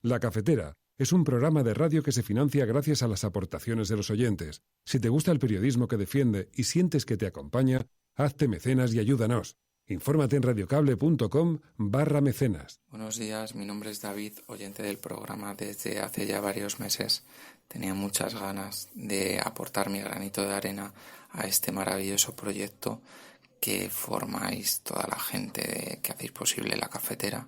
La Cafetera es un programa de radio que se financia gracias a las aportaciones de los oyentes. Si te gusta el periodismo que defiende y sientes que te acompaña, hazte mecenas y ayúdanos. Infórmate en radiocable.com/mecenas. Buenos días, mi nombre es David, oyente del programa desde hace ya varios meses. Tenía muchas ganas de aportar mi granito de arena a este maravilloso proyecto que formáis toda la gente que hacéis posible La Cafetera.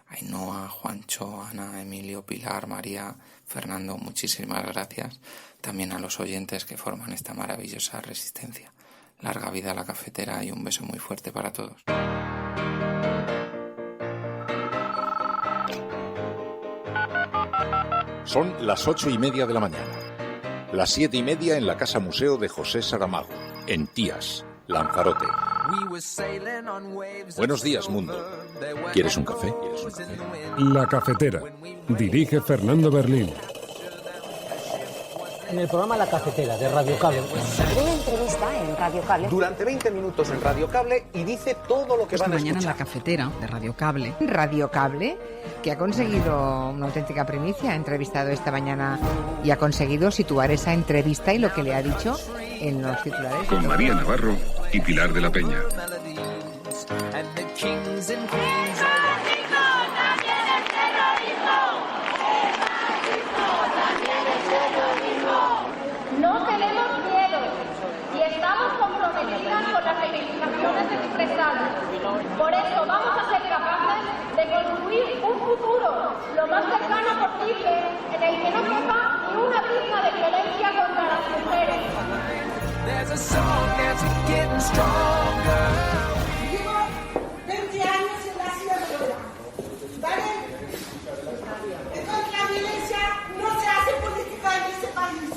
Ainhoa, Juancho, Ana, Emilio, Pilar, María, Fernando, muchísimas gracias. También a los oyentes que forman esta maravillosa resistencia. Larga vida a La Cafetera y un beso muy fuerte para todos. Son las 8:30 de la mañana. Las 7:30 en la Casa Museo de José Saramago, en Tías, Lanzarote. Buenos días, mundo. ¿Quieres un café? La Cafetera. Dirige Fernando Berlín. En el programa La Cafetera de Radio Cable. Una entrevista en Radio Cable. Durante 20 minutos en Radio Cable y dice todo lo que van a escuchar. Mañana en La Cafetera de Radio Cable. Radio Cable, que ha conseguido una auténtica primicia, ha entrevistado esta mañana y ha conseguido situar esa entrevista y lo que le ha dicho en los titulares. Con María Navarro y Pilar de la Peña. No tenemos miedo y estamos comprometidas con las reivindicaciones expresadas. Por eso vamos a ser capaces de construir un futuro lo más cercano posible en el que no quepa ni una pizca de violencia contra las mujeres. Llevo 20 años en la silla de ruedas, ¿vale? Entonces la violencia no se hace política en este país.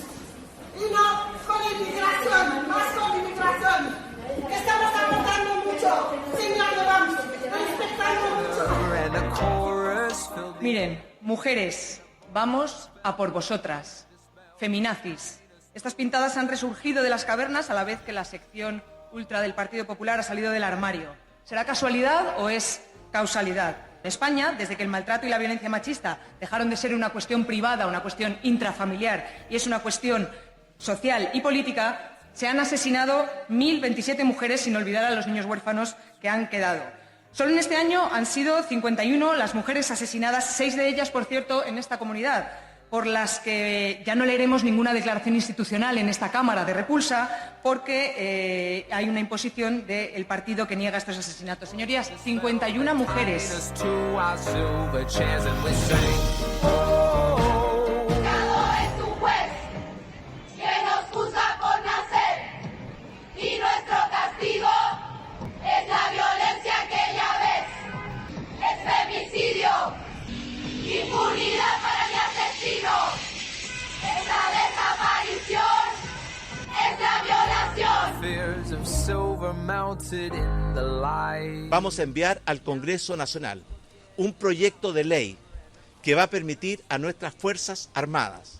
Y no con inmigración, más con inmigración. Estamos aportando mucho, señalando, respetando mucho. Miren, mujeres, vamos a por vosotras. Feminazis. Estas pintadas han resurgido de las cavernas a la vez que la sección ultra del Partido Popular ha salido del armario. ¿Será casualidad o es causalidad? En España, desde que el maltrato y la violencia machista dejaron de ser una cuestión privada, una cuestión intrafamiliar y es una cuestión social y política, se han asesinado 1.027 mujeres, sin olvidar a los niños huérfanos que han quedado. Solo en este año han sido 51 las mujeres asesinadas, 6 de ellas, por cierto, en esta comunidad, por las que ya no leeremos ninguna declaración institucional en esta Cámara de repulsa, porque hay una imposición del partido que niega estos asesinatos. Señorías, 51 mujeres. Y nuestro castigo es la violencia que ya ves. Es femicidio, impunidad para mi asesino. Es la desaparición, es la violación. Vamos a enviar al Congreso Nacional un proyecto de ley que va a permitir a nuestras Fuerzas Armadas,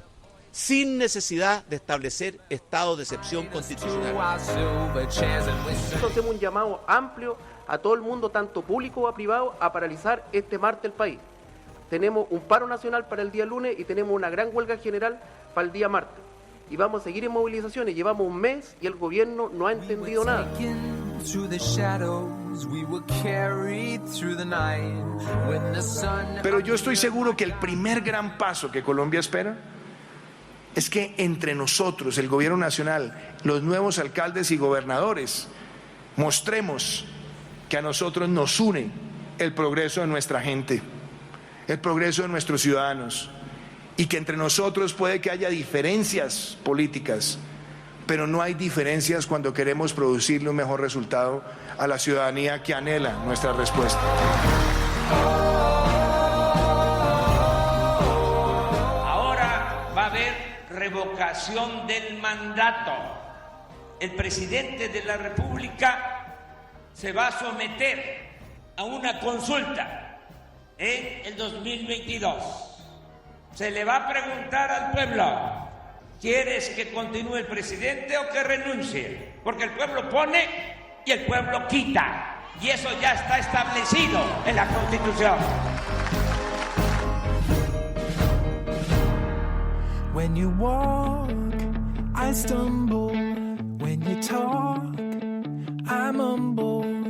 sin necesidad de establecer estado de excepción constitucional. Hacemos un llamado amplio a todo el mundo, tanto público como privado, a paralizar este martes el país. Tenemos un paro nacional para el día lunes y tenemos una gran huelga general para el día martes. Y vamos a seguir en movilizaciones. Llevamos un mes y el gobierno no ha entendido nada. Pero yo estoy seguro que el primer gran paso que Colombia espera es que entre nosotros, el gobierno nacional, los nuevos alcaldes y gobernadores, mostremos que a nosotros nos une el progreso de nuestra gente, el progreso de nuestros ciudadanos, y que entre nosotros puede que haya diferencias políticas, pero no hay diferencias cuando queremos producirle un mejor resultado a la ciudadanía que anhela nuestra respuesta. Ahora va a haber revocación del mandato. El presidente de la República se va a someter a una consulta en el 2022. Se le va a preguntar al pueblo: ¿quieres que continúe el presidente o que renuncie? Porque el pueblo pone y el pueblo quita. Y eso ya está establecido en la Constitución. When you walk, I stumble. When you talk, I'm on board.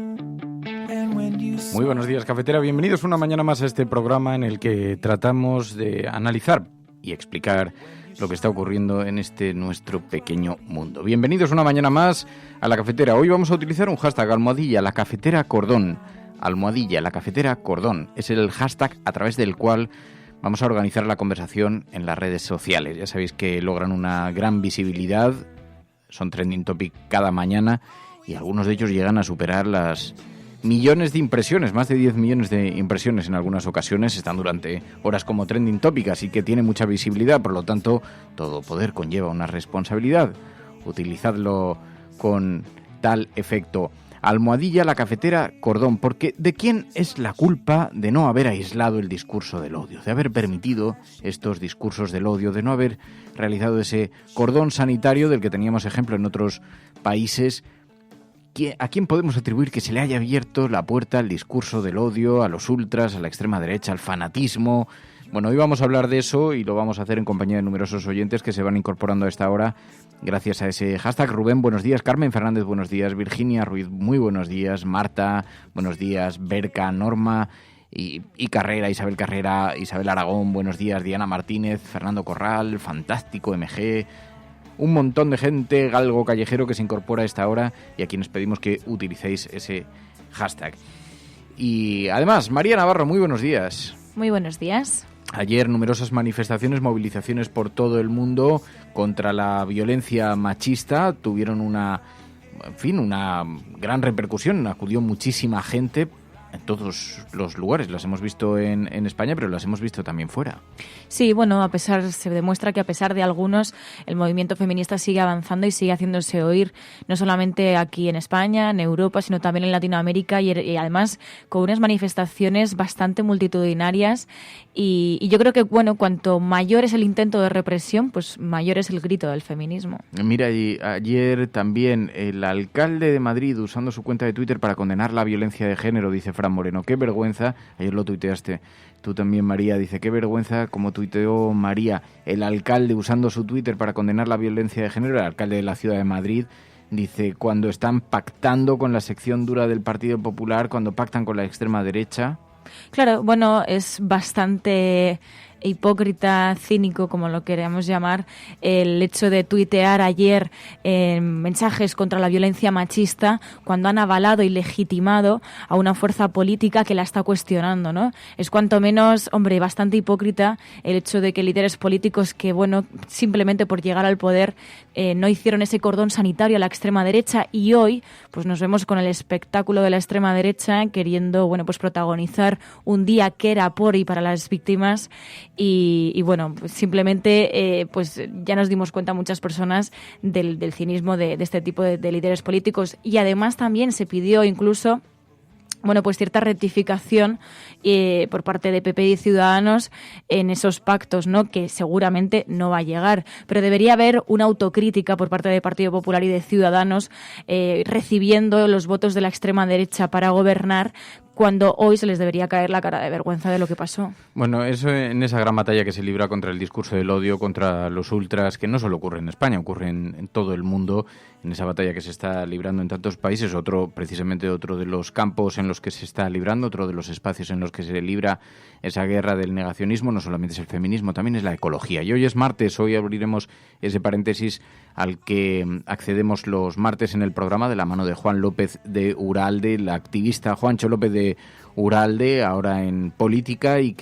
And when you... Muy buenos días, cafetera. Bienvenidos una mañana más a este programa en el que tratamos de analizar y explicar lo que está ocurriendo en este nuestro pequeño mundo. Bienvenidos una mañana más a La Cafetera. Hoy vamos a utilizar un hashtag, almohadilla, La Cafetera Cordón. Almohadilla, La Cafetera Cordón. Es el hashtag a través del cual vamos a organizar la conversación en las redes sociales. Ya sabéis que logran una gran visibilidad, son trending topic cada mañana y algunos de ellos llegan a superar las millones de impresiones, más de 10 millones de impresiones en algunas ocasiones, están durante horas como trending topic, así que tiene mucha visibilidad, por lo tanto, todo poder conlleva una responsabilidad. Utilizadlo con tal efecto. Almohadilla, La Cafetera Cordón, porque ¿de quién es la culpa de no haber aislado el discurso del odio, de haber permitido estos discursos del odio, de no haber realizado ese cordón sanitario del que teníamos ejemplo en otros países? ¿A quién podemos atribuir que se le haya abierto la puerta al discurso del odio, a los ultras, a la extrema derecha, al fanatismo? Bueno, hoy vamos a hablar de eso y lo vamos a hacer en compañía de numerosos oyentes que se van incorporando a esta hora gracias a ese hashtag. Rubén, buenos días. Carmen Fernández, buenos días. Virginia Ruiz, muy buenos días. Marta, buenos días. Berka, Norma y Carrera, Isabel Carrera, Isabel Aragón, buenos días. Diana Martínez, Fernando Corral, fantástico, MG... Un montón de gente, galgo callejero, que se incorpora a esta hora y a quienes pedimos que utilicéis ese hashtag. Y además, María Navarro, muy buenos días. Muy buenos días. Ayer numerosas manifestaciones, movilizaciones por todo el mundo contra la violencia machista tuvieron una gran repercusión. Acudió muchísima gente en todos los lugares. Las hemos visto en España, pero las hemos visto también fuera. Sí, bueno, se demuestra que a pesar de algunos, el movimiento feminista sigue avanzando y sigue haciéndose oír, no solamente aquí en España, en Europa, sino también en Latinoamérica y además con unas manifestaciones bastante multitudinarias y yo creo que, bueno, cuanto mayor es el intento de represión, pues mayor es el grito del feminismo. Mira, y ayer también el alcalde de Madrid, usando su cuenta de Twitter para condenar la violencia de género, dice Fran Moreno, qué vergüenza, ayer lo tuiteaste tú también, María, dice, qué vergüenza, como tuiteó María, el alcalde usando su Twitter para condenar la violencia de género, el alcalde de la ciudad de Madrid, dice, cuando están pactando con la sección dura del Partido Popular, cuando pactan con la extrema derecha. Claro, bueno, es bastante hipócrita, cínico, como lo queramos llamar, el hecho de tuitear ayer mensajes contra la violencia machista cuando han avalado y legitimado a una fuerza política que la está cuestionando, ¿no? Es cuanto menos, hombre, bastante hipócrita el hecho de que líderes políticos que, bueno, simplemente por llegar al poder no hicieron ese cordón sanitario a la extrema derecha y hoy pues nos vemos con el espectáculo de la extrema derecha queriendo, bueno, pues protagonizar un día que era por y para las víctimas. Y bueno, pues simplemente pues ya nos dimos cuenta muchas personas del cinismo de este tipo de líderes políticos y además también se pidió incluso, bueno, pues cierta rectificación por parte de PP y Ciudadanos en esos pactos, ¿no? Que seguramente no va a llegar, pero debería haber una autocrítica por parte del Partido Popular y de Ciudadanos recibiendo los votos de la extrema derecha para gobernar, cuando hoy se les debería caer la cara de vergüenza de lo que pasó. Bueno, eso en esa gran batalla que se libra contra el discurso del odio, contra los ultras, que no solo ocurre en España, ocurre en todo el mundo, en esa batalla que se está librando en tantos países, precisamente otro de los campos en los que se está librando, otro de los espacios en los que se libra esa guerra del negacionismo, no solamente es el feminismo, también es la ecología. Y hoy es martes, hoy abriremos ese paréntesis al que accedemos los martes en el programa de la mano de Juan López de Uralde, el activista Juancho López de Uralde, ahora en política, y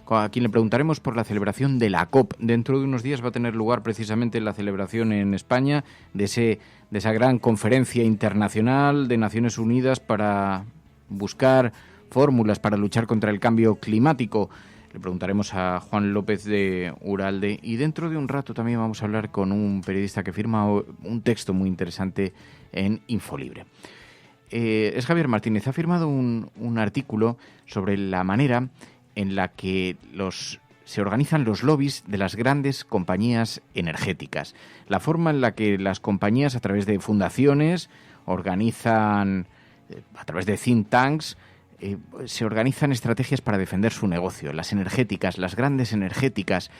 a quien le preguntaremos por la celebración de la COP. Dentro de unos días va a tener lugar precisamente la celebración en España de esa gran conferencia internacional de Naciones Unidas para buscar fórmulas para luchar contra el cambio climático. Le preguntaremos a Juan López de Uralde y dentro de un rato también vamos a hablar con un periodista que firma un texto muy interesante en Infolibre. Es Javier Martínez. Ha firmado un artículo sobre la manera en la que se organizan los lobbies de las grandes compañías energéticas. La forma en la que las compañías, a través de fundaciones, organizan, a través de think tanks, se organizan estrategias para defender su negocio. Las energéticas, las grandes energéticas,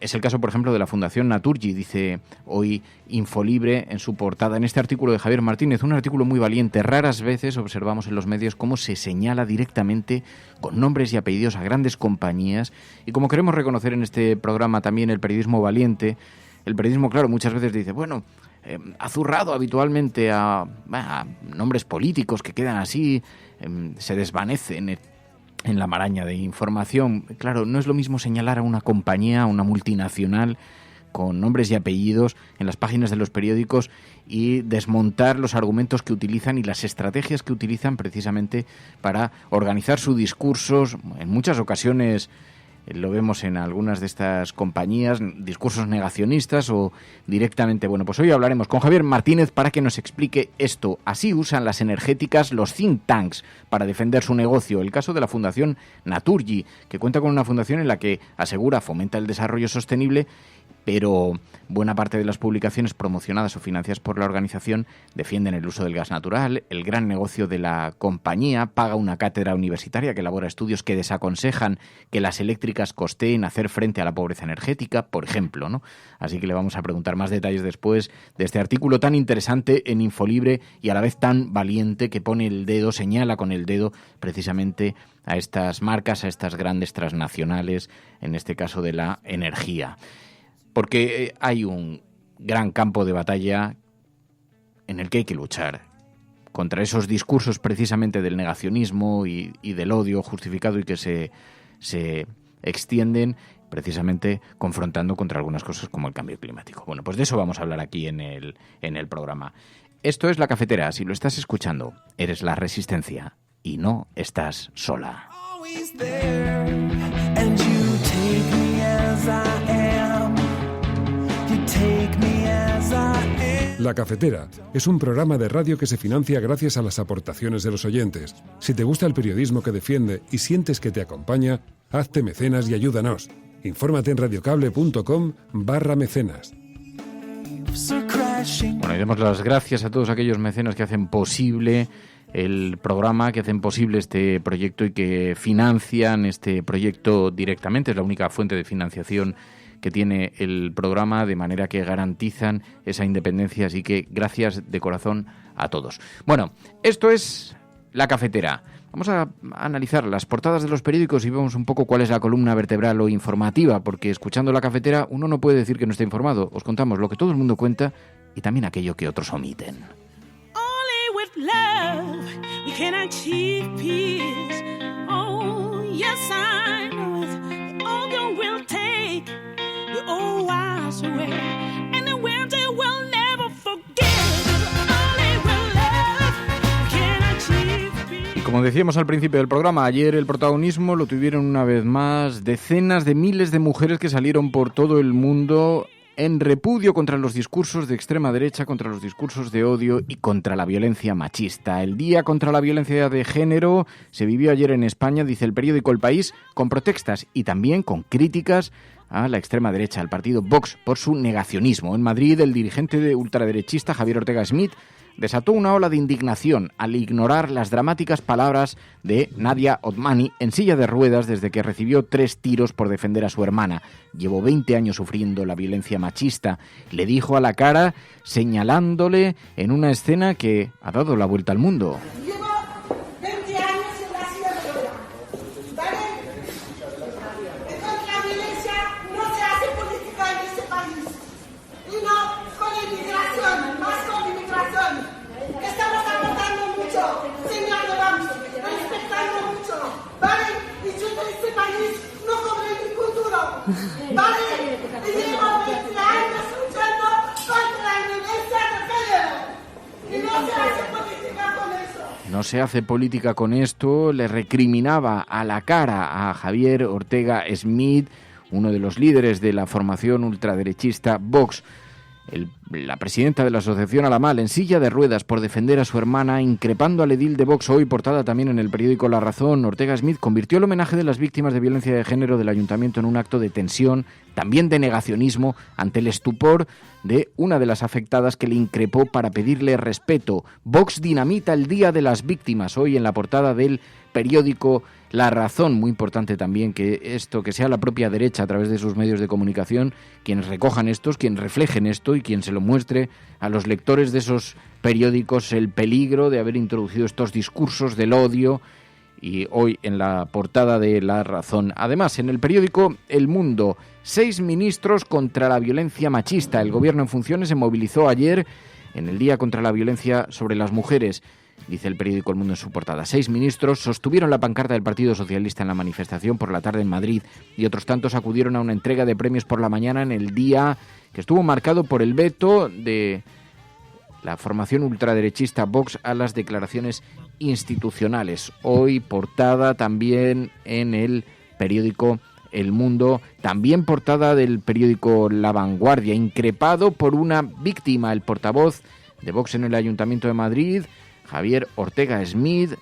Es el caso, por ejemplo, de la Fundación Naturgy, dice hoy Infolibre en su portada, en este artículo de Javier Martínez, un artículo muy valiente. Raras veces observamos en los medios cómo se señala directamente con nombres y apellidos a grandes compañías, y como queremos reconocer en este programa también el periodismo valiente, el periodismo, claro, muchas veces dice, bueno, ha zurrado habitualmente a nombres políticos que quedan así, se desvanecen en la maraña de información. Claro, no es lo mismo señalar a una compañía, a una multinacional, con nombres y apellidos en las páginas de los periódicos y desmontar los argumentos que utilizan y las estrategias que utilizan precisamente para organizar sus discursos. En muchas ocasiones lo vemos en algunas de estas compañías, discursos negacionistas o directamente. Bueno, pues hoy hablaremos con Javier Martínez para que nos explique esto. Así usan las energéticas los think tanks para defender su negocio. El caso de la Fundación Naturgy, que cuenta con una fundación en la que asegura fomenta el desarrollo sostenible, pero buena parte de las publicaciones promocionadas o financiadas por la organización defienden el uso del gas natural, el gran negocio de la compañía, paga una cátedra universitaria que elabora estudios que desaconsejan que las eléctricas costeen hacer frente a la pobreza energética, por ejemplo, ¿no? Así que le vamos a preguntar más detalles después de este artículo tan interesante en Infolibre y a la vez tan valiente que pone el dedo, señala con el dedo precisamente a estas marcas, a estas grandes transnacionales, en este caso de la energía. Porque hay un gran campo de batalla en el que hay que luchar contra esos discursos precisamente del negacionismo y del odio justificado y que se extienden precisamente confrontando contra algunas cosas como el cambio climático. Bueno, pues de eso vamos a hablar aquí en el programa. Esto es La Cafetera. Si lo estás escuchando, eres la Resistencia y no estás sola. La Cafetera es un programa de radio que se financia gracias a las aportaciones de los oyentes. Si te gusta el periodismo que defiende y sientes que te acompaña, hazte mecenas y ayúdanos. Infórmate en radiocable.com/mecenas. Bueno, y demos las gracias a todos aquellos mecenas que hacen posible el programa, que hacen posible este proyecto y que financian este proyecto directamente. Es la única fuente de financiación que tiene el programa, de manera que garantizan esa independencia, así que gracias de corazón a todos. Bueno, esto es La Cafetera. Vamos a analizar las portadas de los periódicos y vemos un poco cuál es la columna vertebral o informativa, porque escuchando La Cafetera uno no puede decir que no está informado. Os contamos lo que todo el mundo cuenta y también aquello que otros omiten. Only with love we can achieve peace. Oh, yes, I know it. The older will take the old wise away, and the winter will never forget. Only with love we can achieve peace. Y como decíamos al principio del programa, ayer el protagonismo lo tuvieron una vez más decenas de miles de mujeres que salieron por todo el mundo en repudio contra los discursos de extrema derecha, contra los discursos de odio y contra la violencia machista. El Día contra la Violencia de Género se vivió ayer en España, dice el periódico El País, con protestas y también con críticas a la extrema derecha, al partido Vox, por su negacionismo. En Madrid, el dirigente de ultraderechista Javier Ortega Smith desató una ola de indignación al ignorar las dramáticas palabras de Nadia Otmani en silla de ruedas desde que recibió 3 tiros por defender a su hermana. Llevó 20 años sufriendo la violencia machista. Le dijo a la cara, señalándole en una escena que ha dado la vuelta al mundo. Llevo 20 años en la silla de ruedas, ¿vale? Entonces la violencia no se hace política en este país. Y no con inmigración, más con inmigración. Estamos aportando mucho, señalando, respetando mucho, ¿vale? Y yo de este país no cobré ningún duro, ¿vale? Y llevo 20 años luchando contra la violencia de género. Y no se hace política con eso. No se hace política con esto, le recriminaba a la cara a Javier Ortega Smith, uno de los líderes de la formación ultraderechista Vox. La presidenta de la asociación Alamal, en silla de ruedas por defender a su hermana, increpando al edil de Vox, hoy portada también en el periódico La Razón. Ortega Smith convirtió el homenaje de las víctimas de violencia de género del ayuntamiento en un acto de tensión, también de negacionismo, ante el estupor de una de las afectadas que le increpó para pedirle respeto. Vox dinamita el Día de las Víctimas, hoy en la portada del periódico La Razón, muy importante también que sea la propia derecha a través de sus medios de comunicación quienes recojan quienes reflejen esto y quien se lo muestre a los lectores de esos periódicos el peligro de haber introducido estos discursos del odio. Y hoy en la portada de La Razón. Además, en el periódico El Mundo, 6 ministros contra la violencia machista. El gobierno en funciones se movilizó ayer en el Día contra la Violencia sobre las Mujeres. Dice el periódico El Mundo en su portada. 6 ministros sostuvieron la pancarta del Partido Socialista en la manifestación por la tarde en Madrid y otros tantos acudieron a una entrega de premios por la mañana en el día que estuvo marcado por el veto de la formación ultraderechista Vox a las declaraciones institucionales. Hoy portada también en el periódico El Mundo, también portada del periódico La Vanguardia, increpado por una víctima. El portavoz de Vox en el Ayuntamiento de Madrid, Javier Ortega Smith,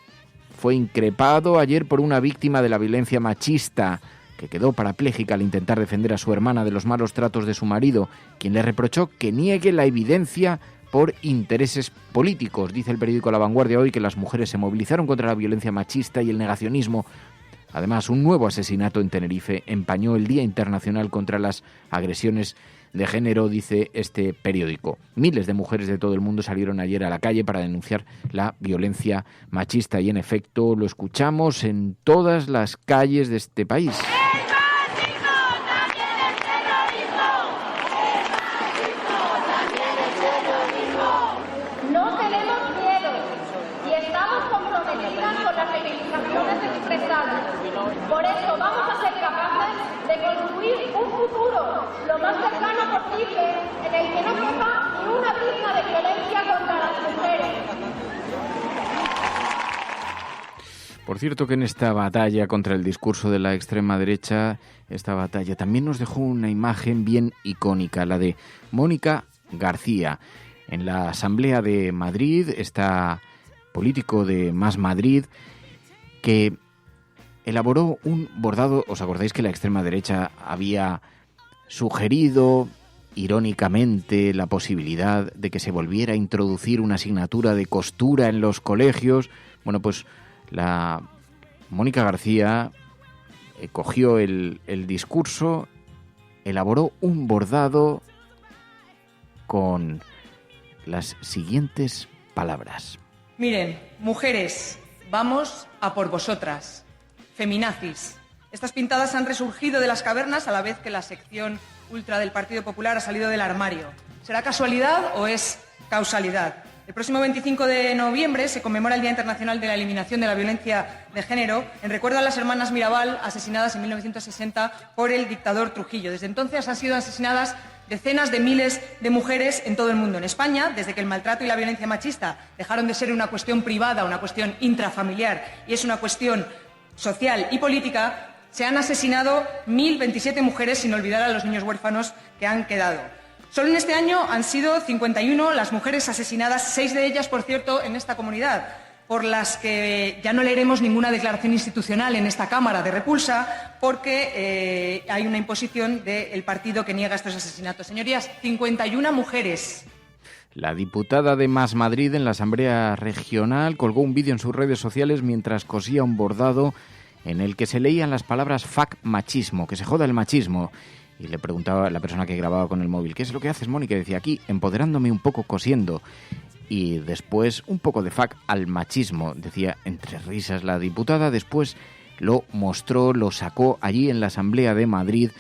fue increpado ayer por una víctima de la violencia machista que quedó parapléjica al intentar defender a su hermana de los malos tratos de su marido, quien le reprochó que niegue la evidencia por intereses políticos. Dice el periódico La Vanguardia hoy que las mujeres se movilizaron contra la violencia machista y el negacionismo. Además, un nuevo asesinato en Tenerife empañó el Día Internacional contra las Agresiones de Género, dice este periódico. Miles de mujeres de todo el mundo salieron ayer a la calle para denunciar la violencia machista y, en efecto, lo escuchamos en todas las calles de este país. Por eso vamos a ser capaces de construir un futuro lo más cercano posible en el que no quepa ni una pizca de violencia contra las mujeres. Por cierto que en esta batalla contra el discurso de la extrema derecha, esta batalla también nos dejó una imagen bien icónica, la de Mónica García. En la Asamblea de Madrid, esta político de Más Madrid, que elaboró un bordado. ¿Os acordáis que la extrema derecha había sugerido irónicamente la posibilidad de que se volviera a introducir una asignatura de costura en los colegios? Bueno, pues la Mónica García cogió el discurso, elaboró un bordado con las siguientes palabras. Miren, mujeres, vamos a por vosotras. Feminazis. Estas pintadas han resurgido de las cavernas a la vez que la sección ultra del Partido Popular ha salido del armario. ¿Será casualidad o es causalidad? El próximo 25 de noviembre se conmemora el Día Internacional de la Eliminación de la Violencia de Género en recuerdo a las hermanas Mirabal, asesinadas en 1960 por el dictador Trujillo. Desde entonces han sido asesinadas decenas de miles de mujeres en todo el mundo. En España, desde que el maltrato y la violencia machista dejaron de ser una cuestión privada, una cuestión intrafamiliar y es una cuestión social y política, se han asesinado 1.027 mujeres, sin olvidar a los niños huérfanos que han quedado. Solo en este año han sido 51 las mujeres asesinadas, 6 de ellas, por cierto, en esta comunidad, por las que ya no leeremos ninguna declaración institucional en esta Cámara de repulsa, porque hay una imposición del partido que niega estos asesinatos. Señorías, 51 mujeres. La diputada de Más Madrid en la Asamblea Regional colgó un vídeo en sus redes sociales mientras cosía un bordado en el que se leían las palabras "fuck machismo", que se joda el machismo. Y le preguntaba a la persona que grababa con el móvil: ¿qué es lo que haces, Mónica? Y decía: aquí, empoderándome un poco cosiendo. Y después, un poco de fuck al machismo, decía entre risas la diputada. Después lo mostró, lo sacó allí en la Asamblea de Madrid,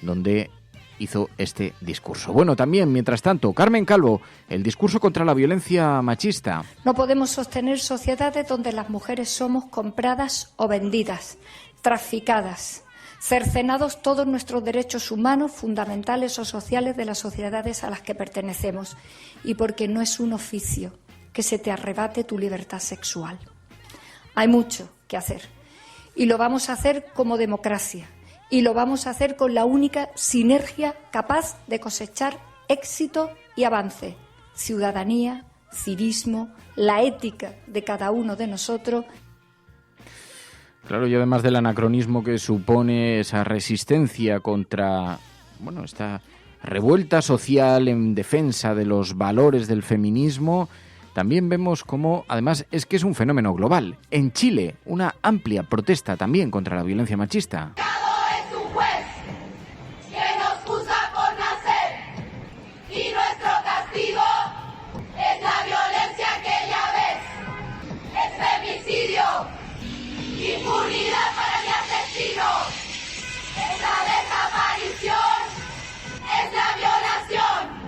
donde hizo este discurso. Bueno, también, mientras tanto, Carmen Calvo, el discurso contra la violencia machista. No podemos sostener sociedades donde las mujeres somos compradas o vendidas, traficadas, cercenados todos nuestros derechos humanos, fundamentales o sociales de las sociedades a las que pertenecemos, y porque no es un oficio que se te arrebate tu libertad sexual. Hay mucho que hacer, y lo vamos a hacer como democracia. Y lo vamos a hacer con la única sinergia capaz de cosechar éxito y avance. Ciudadanía, civismo, la ética de cada uno de nosotros. Claro, y además del anacronismo que supone esa resistencia contra, bueno, esta revuelta social en defensa de los valores del feminismo, también vemos cómo, además, es que es un fenómeno global. En Chile, una amplia protesta también contra la violencia machista. Es un juez que nos juzga por nacer y nuestro castigo es la violencia que ya ves. Es femicidio, impunidad para mi asesino, es la desaparición, es la violación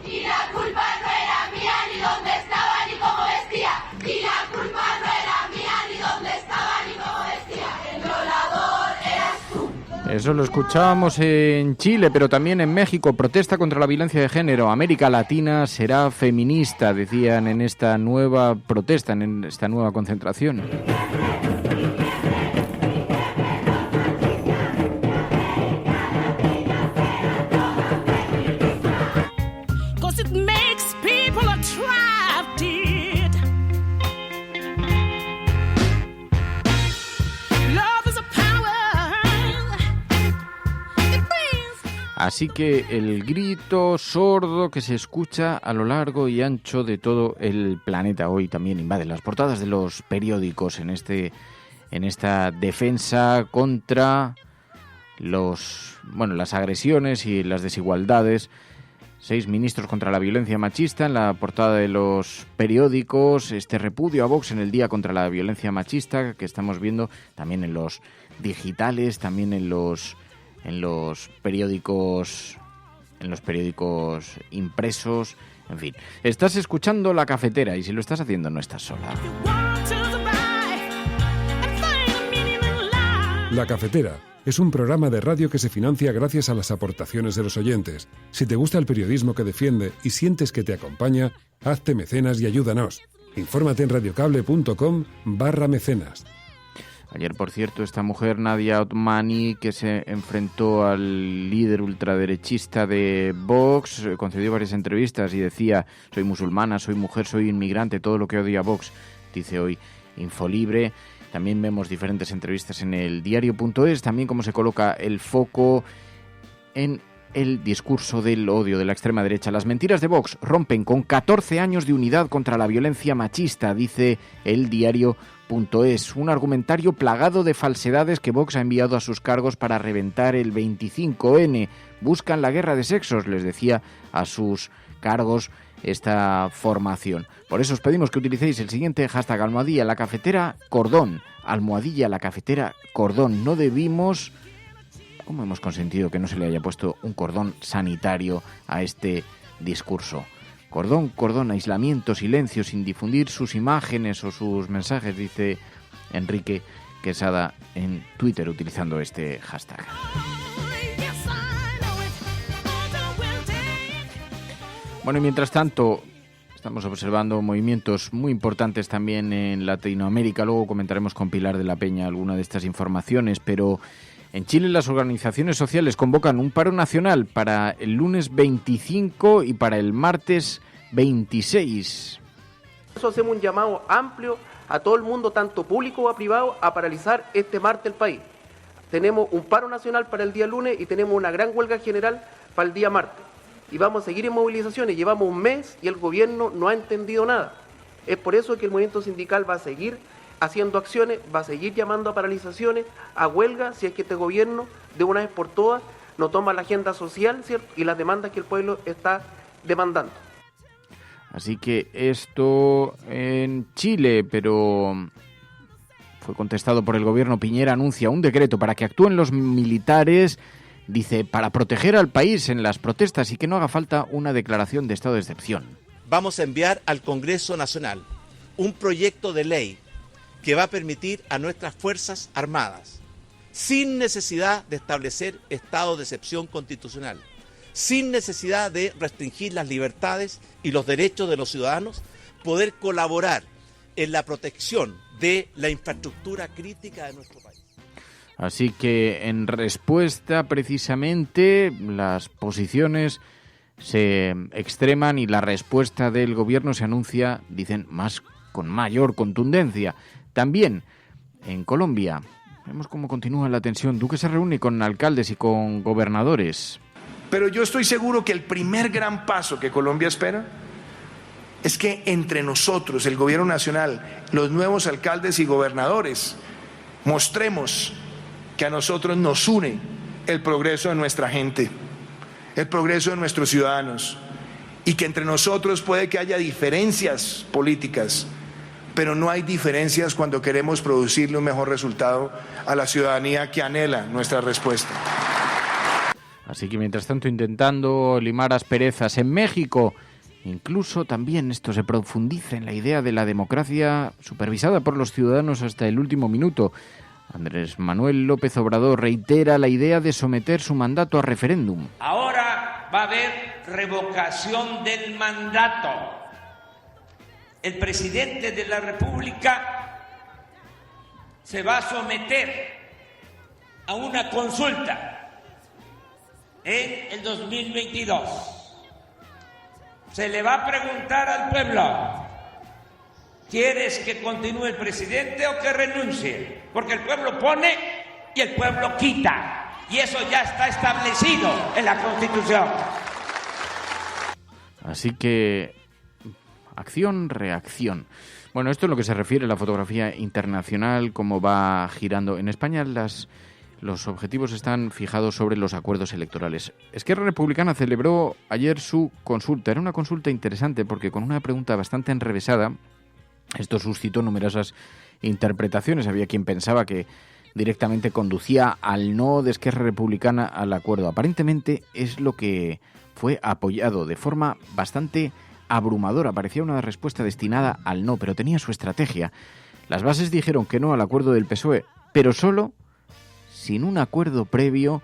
y la culpa no era mía ni dónde estaba ni cómo vestía, y la culpa no era mía ni dónde estaba ni cómo vestía, el violador eras tú. Eso lo escuchábamos en Chile, pero también en México. Protesta contra la violencia de género. América Latina será feminista, decían en esta nueva protesta, en esta nueva concentración. Así que el grito sordo que se escucha a lo largo y ancho de todo el planeta hoy también invade las portadas de los periódicos en esta defensa contra las agresiones y las desigualdades. 6 ministros contra la violencia machista en la portada de los periódicos, este repudio a Vox en el Día contra la Violencia Machista que estamos viendo también en los digitales, también en los periódicos impresos, en fin. Estás escuchando La Cafetera y si lo estás haciendo no estás sola. La Cafetera es un programa de radio que se financia gracias a las aportaciones de los oyentes. Si te gusta el periodismo que defiende y sientes que te acompaña, hazte mecenas y ayúdanos. Infórmate en radiocable.com/mecenas. Ayer, por cierto, esta mujer, Nadia Otmani, que se enfrentó al líder ultraderechista de Vox, concedió varias entrevistas y decía: soy musulmana, soy mujer, soy inmigrante, todo lo que odia Vox, dice hoy Infolibre. También vemos diferentes entrevistas en el diario.es, también cómo se coloca el foco en el discurso del odio de la extrema derecha. Las mentiras de Vox rompen con 14 años de unidad contra la violencia machista, dice el diario.es. Un argumentario plagado de falsedades que Vox ha enviado a sus cargos para reventar el 25N. Buscan la guerra de sexos, les decía a sus cargos esta formación. Por eso os pedimos que utilicéis el siguiente hashtag: almohadilla la cafetera cordón. Almohadilla la cafetera cordón. No debimos... ¿Cómo hemos consentido que no se le haya puesto un cordón sanitario a este discurso? Cordón, aislamiento, silencio, sin difundir sus imágenes o sus mensajes, dice Enrique Quesada en Twitter utilizando este hashtag. Bueno, y mientras tanto, estamos observando movimientos muy importantes también en Latinoamérica. Luego comentaremos con Pilar de la Peña alguna de estas informaciones, pero en Chile las organizaciones sociales convocan un paro nacional para el lunes 25 y para el martes 26. Por eso hacemos un llamado amplio a todo el mundo, tanto público como privado, a paralizar este martes el país. Tenemos un paro nacional para el día lunes y tenemos una gran huelga general para el día martes. Y vamos a seguir en movilizaciones. Llevamos un mes y el gobierno no ha entendido nada. Es por eso que el movimiento sindical va a seguir haciendo acciones, va a seguir llamando a paralizaciones, a huelga, si es que este gobierno de una vez por todas no toma la agenda social, ¿cierto?, y las demandas que el pueblo está demandando. Así que esto en Chile, pero fue contestado por el gobierno. Piñera anuncia un decreto para que actúen los militares, dice, para proteger al país en las protestas y que no haga falta una declaración de estado de excepción. Vamos a enviar al Congreso Nacional un proyecto de ley que va a permitir a nuestras Fuerzas Armadas, sin necesidad de establecer estado de excepción constitucional, sin necesidad de restringir las libertades y los derechos de los ciudadanos, poder colaborar en la protección de la infraestructura crítica de nuestro país. Así que en respuesta precisamente las posiciones se extreman y la respuesta del gobierno se anuncia, dicen, con mayor contundencia. También en Colombia vemos cómo continúa la tensión. Duque se reúne con alcaldes y con gobernadores. Pero yo estoy seguro que el primer gran paso que Colombia espera es que entre nosotros, el Gobierno Nacional, los nuevos alcaldes y gobernadores, mostremos que a nosotros nos une el progreso de nuestra gente, el progreso de nuestros ciudadanos, y que entre nosotros puede que haya diferencias políticas, pero no hay diferencias cuando queremos producirle un mejor resultado a la ciudadanía que anhela nuestra respuesta. Así que mientras tanto, intentando limar asperezas en México, incluso también esto se profundiza en la idea de la democracia supervisada por los ciudadanos hasta el último minuto. Andrés Manuel López Obrador reitera la idea de someter su mandato a referéndum. Ahora va a haber revocación del mandato. El presidente de la República se va a someter a una consulta en el 2022. Se le va a preguntar al pueblo: ¿quieres que continúe el presidente o que renuncie? Porque el pueblo pone y el pueblo quita. Y eso ya está establecido en la Constitución. Así que, acción, reacción. Bueno, esto es lo que se refiere a la fotografía internacional, cómo va girando. En España los objetivos están fijados sobre los acuerdos electorales. Esquerra Republicana celebró ayer su consulta. Era una consulta interesante porque con una pregunta bastante enrevesada, esto suscitó numerosas interpretaciones. Había quien pensaba que directamente conducía al no de Esquerra Republicana al acuerdo. Aparentemente es lo que fue apoyado de forma bastante abrumadora. Parecía una respuesta destinada al no, pero tenía su estrategia. Las bases dijeron que no al acuerdo del PSOE, pero solo sin un acuerdo previo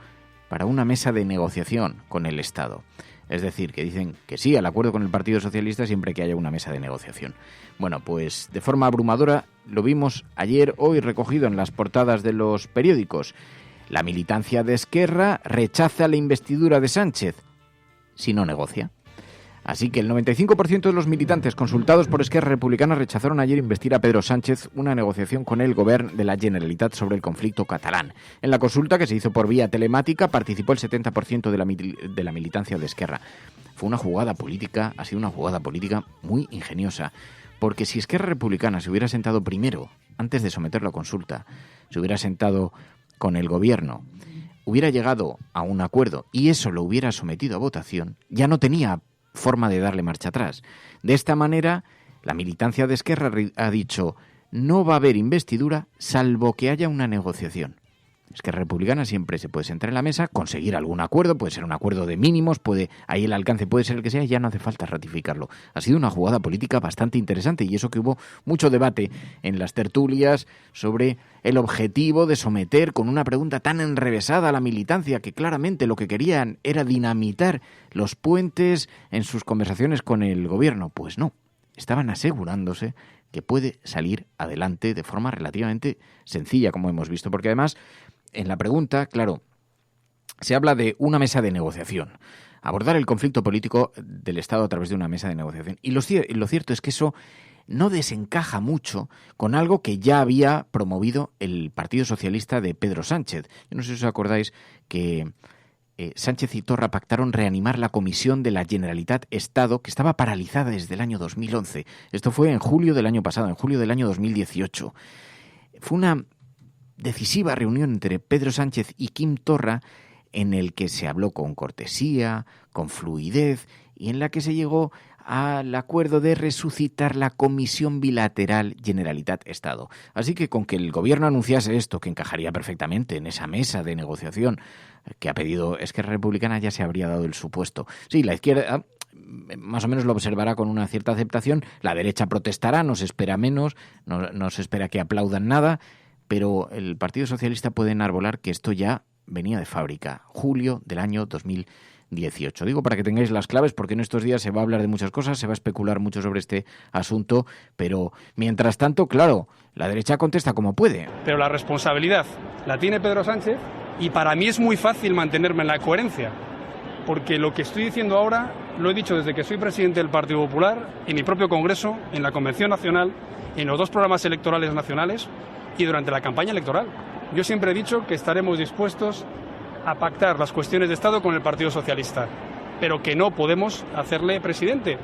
para una mesa de negociación con el Estado. Es decir, que dicen que sí al acuerdo con el Partido Socialista siempre que haya una mesa de negociación. Bueno, pues de forma abrumadora lo vimos ayer, hoy recogido en las portadas de los periódicos. La militancia de Esquerra rechaza la investidura de Sánchez si no negocia. Así que el 95% de los militantes consultados por Esquerra Republicana rechazaron ayer investir a Pedro Sánchez una negociación con el Govern de la Generalitat sobre el conflicto catalán. En la consulta, que se hizo por vía telemática, participó el 70% de la militancia de Esquerra. Fue una jugada política, ha sido una jugada política muy ingeniosa, porque si Esquerra Republicana se hubiera sentado primero, antes de someterlo a consulta, se hubiera sentado con el Gobierno, hubiera llegado a un acuerdo y eso lo hubiera sometido a votación, ya no tenía forma de darle marcha atrás. De esta manera, la militancia de Esquerra ha dicho: no va a haber investidura salvo que haya una negociación. Esquerra Republicana siempre se puede sentar en la mesa, conseguir algún acuerdo, puede ser un acuerdo de mínimos, ahí el alcance puede ser el que sea, ya no hace falta ratificarlo. Ha sido una jugada política bastante interesante, y eso que hubo mucho debate en las tertulias sobre el objetivo de someter con una pregunta tan enrevesada a la militancia, que claramente lo que querían era dinamitar los puentes en sus conversaciones con el Gobierno. Pues no, estaban asegurándose que puede salir adelante de forma relativamente sencilla, como hemos visto, porque además en la pregunta, claro, se habla de una mesa de negociación, abordar el conflicto político del Estado a través de una mesa de negociación. Y lo cierto es que eso no desencaja mucho con algo que ya había promovido el Partido Socialista de Pedro Sánchez. Yo no sé si os acordáis que Sánchez y Torra pactaron reanimar la Comisión de la Generalitat Estado, que estaba paralizada desde el año 2011. Esto fue en julio del año pasado, en julio del año 2018. Fue una decisiva reunión entre Pedro Sánchez y Quim Torra, en el que se habló con cortesía, con fluidez, y en la que se llegó al acuerdo de resucitar la Comisión Bilateral Generalitat-Estado. Así que con que el Gobierno anunciase esto, que encajaría perfectamente en esa mesa de negociación que ha pedido Esquerra Republicana, ya se habría dado el supuesto. Sí, la izquierda más o menos lo observará con una cierta aceptación, la derecha protestará, no se espera menos, no se espera que aplaudan nada, pero el Partido Socialista puede enarbolar que esto ya venía de fábrica, julio del año 2018. Digo para que tengáis las claves, porque en estos días se va a hablar de muchas cosas, se va a especular mucho sobre este asunto, pero mientras tanto, claro, la derecha contesta como puede. Pero la responsabilidad la tiene Pedro Sánchez, y para mí es muy fácil mantenerme en la coherencia, porque lo que estoy diciendo ahora lo he dicho desde que soy presidente del Partido Popular, en mi propio Congreso, en la Convención Nacional, en los 2 programas electorales nacionales y durante la campaña electoral. Yo siempre he dicho que estaremos dispuestos a pactar las cuestiones de Estado con el Partido Socialista, pero que no podemos hacerle presidente.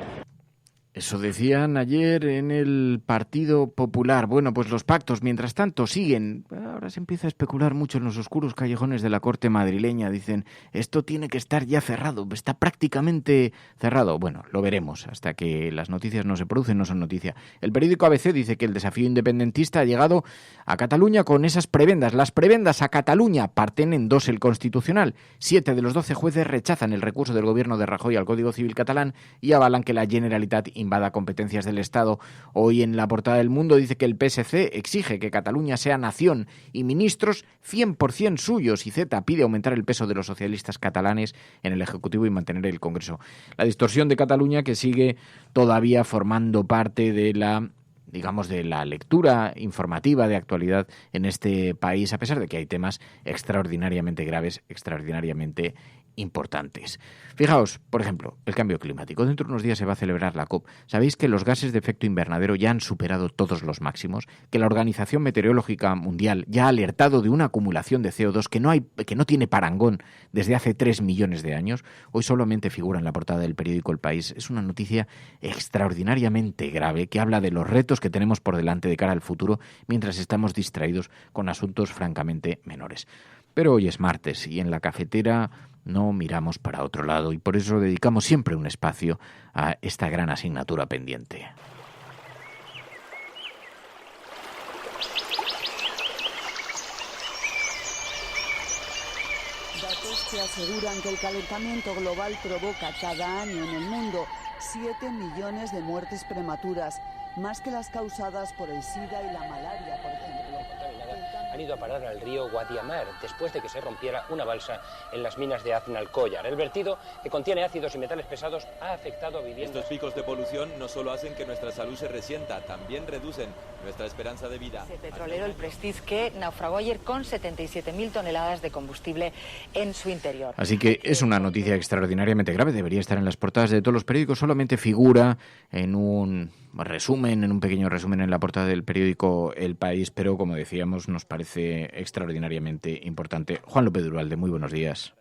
Eso decían ayer en el Partido Popular. Bueno, pues los pactos, mientras tanto, siguen. Ahora se empieza a especular mucho en los oscuros callejones de la corte madrileña. Dicen, esto tiene que estar ya cerrado, está prácticamente cerrado. Bueno, lo veremos. Hasta que las noticias no se producen, no son noticia. El periódico ABC dice que el desafío independentista ha llegado a Cataluña con esas prebendas. Las prebendas a Cataluña parten en dos el Constitucional. 7 de los 12 jueces rechazan el recurso del gobierno de Rajoy al Código Civil catalán y avalan que la Generalitat invada competencias del Estado. Hoy en la portada del Mundo dice que el PSC exige que Cataluña sea nación y ministros 100% suyos, y Z pide aumentar el peso de los socialistas catalanes en el Ejecutivo y mantener el Congreso. La distorsión de Cataluña, que sigue todavía formando parte de la lectura informativa de actualidad en este país, a pesar de que hay temas extraordinariamente graves, extraordinariamente importantes. Fijaos, por ejemplo, el cambio climático. Dentro de unos días se va a celebrar la COP. ¿Sabéis que los gases de efecto invernadero ya han superado todos los máximos? Que la Organización Meteorológica Mundial ya ha alertado de una acumulación de CO2 que no tiene parangón desde hace 3 millones de años. Hoy solamente figura en la portada del periódico El País. Es una noticia extraordinariamente grave que habla de los retos que tenemos por delante de cara al futuro mientras estamos distraídos con asuntos francamente menores. Pero hoy es martes y en la cafetera no miramos para otro lado y por eso dedicamos siempre un espacio a esta gran asignatura pendiente. Datos que aseguran que el calentamiento global provoca cada año en el mundo 7 millones de muertes prematuras, más que las causadas por el SIDA y la malaria, por ejemplo. Han ido a parar al río Guadiamar después de que se rompiera una balsa en las minas de Aznalcóllar. El vertido, que contiene ácidos y metales pesados, ha afectado a viviendas. Estos picos de polución no solo hacen que nuestra salud se resienta, también reducen nuestra esperanza de vida. El petrolero, el Prestige, que naufragó ayer con 77.000 toneladas de combustible en su interior. Así que es una noticia extraordinariamente grave, debería estar en las portadas de todos los periódicos, solamente figura en un pequeño resumen en la portada del periódico El País, pero como decíamos, nos parece extraordinariamente importante. Juan López Duralde, muy buenos días.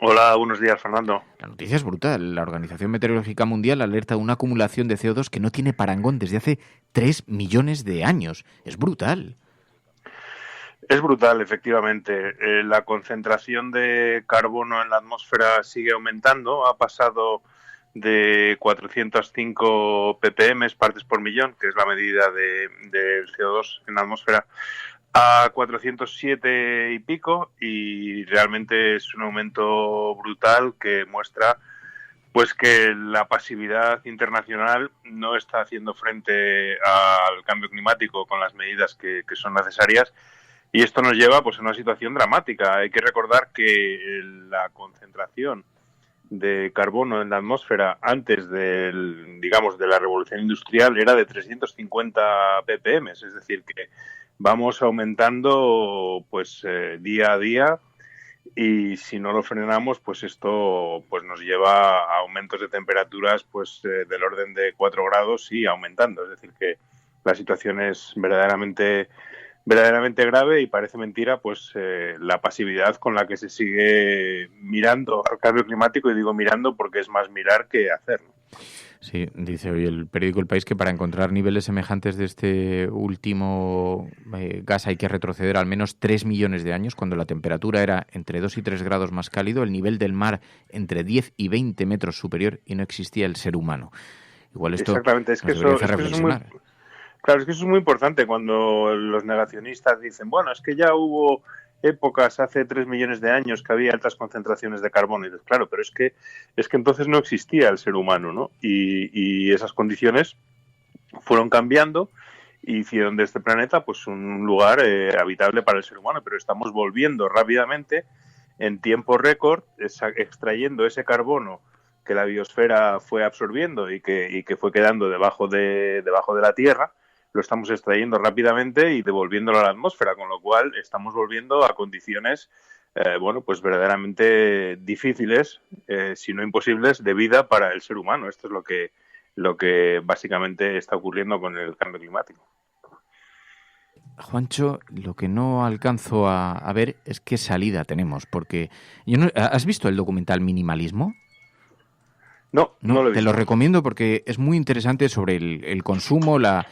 Hola, buenos días, Fernando. La noticia es brutal. La Organización Meteorológica Mundial alerta de una acumulación de CO2 que no tiene parangón desde hace 3 millones de años. Es brutal. Es brutal, efectivamente. La concentración de carbono en la atmósfera sigue aumentando. Ha pasado de 405 ppm, partes por millón, que es la medida del CO2 en la atmósfera, a 407 y pico, y realmente es un aumento brutal que muestra pues que la pasividad internacional no está haciendo frente al cambio climático con las medidas que son necesarias, y esto nos lleva pues a una situación dramática. Hay que recordar que la concentración de carbono en la atmósfera antes de la revolución industrial era de 350 ppm, es decir, que vamos aumentando pues día a día, y si no lo frenamos, pues esto pues nos lleva a aumentos de temperaturas pues del orden de 4 grados y aumentando. Es decir, que la situación es verdaderamente grave, y parece mentira pues la pasividad con la que se sigue mirando al cambio climático, y digo mirando porque es más mirar que hacerlo. Sí, dice hoy el periódico El País que para encontrar niveles semejantes de este último gas hay que retroceder al menos 3 millones de años, cuando la temperatura era entre 2 y 3 grados más cálido, el nivel del mar entre 10 y 20 metros superior, y no existía el ser humano. Igual esto exactamente, es que eso es muy... Claro, es que eso es muy importante cuando los negacionistas dicen, bueno, es que ya hubo épocas hace 3 millones de años que había altas concentraciones de carbono. Y dices, claro, pero es que entonces no existía el ser humano, ¿no? Y esas condiciones fueron cambiando y hicieron de este planeta pues un lugar habitable para el ser humano, pero estamos volviendo rápidamente, en tiempo récord, extrayendo ese carbono que la biosfera fue absorbiendo y que fue quedando debajo de la Tierra. Lo estamos extrayendo rápidamente y devolviéndolo a la atmósfera, con lo cual estamos volviendo a condiciones pues verdaderamente difíciles, si no imposibles, de vida para el ser humano. Esto es lo que básicamente está ocurriendo con el cambio climático. Juancho, lo que no alcanzo a ver es qué salida tenemos, porque ¿has visto el documental Minimalismo? No lo he visto. Te lo recomiendo porque es muy interesante sobre el consumo, la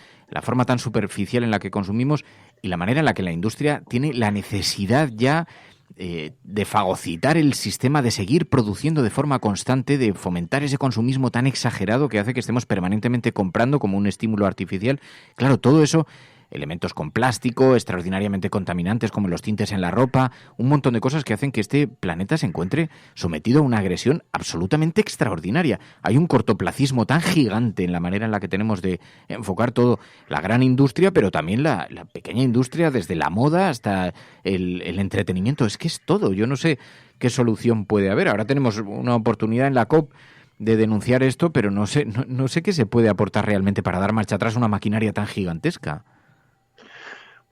forma tan superficial en la que consumimos y la manera en la que la industria tiene la necesidad ya de fagocitar el sistema, de seguir produciendo de forma constante, de fomentar ese consumismo tan exagerado que hace que estemos permanentemente comprando como un estímulo artificial. Claro, todo eso, elementos con plástico, extraordinariamente contaminantes como los tintes en la ropa, un montón de cosas que hacen que este planeta se encuentre sometido a una agresión absolutamente extraordinaria. Hay un cortoplacismo tan gigante en la manera en la que tenemos de enfocar todo, la gran industria, pero también la pequeña industria, desde la moda hasta el entretenimiento. Es que es todo. Yo no sé qué solución puede haber. Ahora tenemos una oportunidad en la COP de denunciar esto, pero no sé qué se puede aportar realmente para dar marcha atrás a una maquinaria tan gigantesca.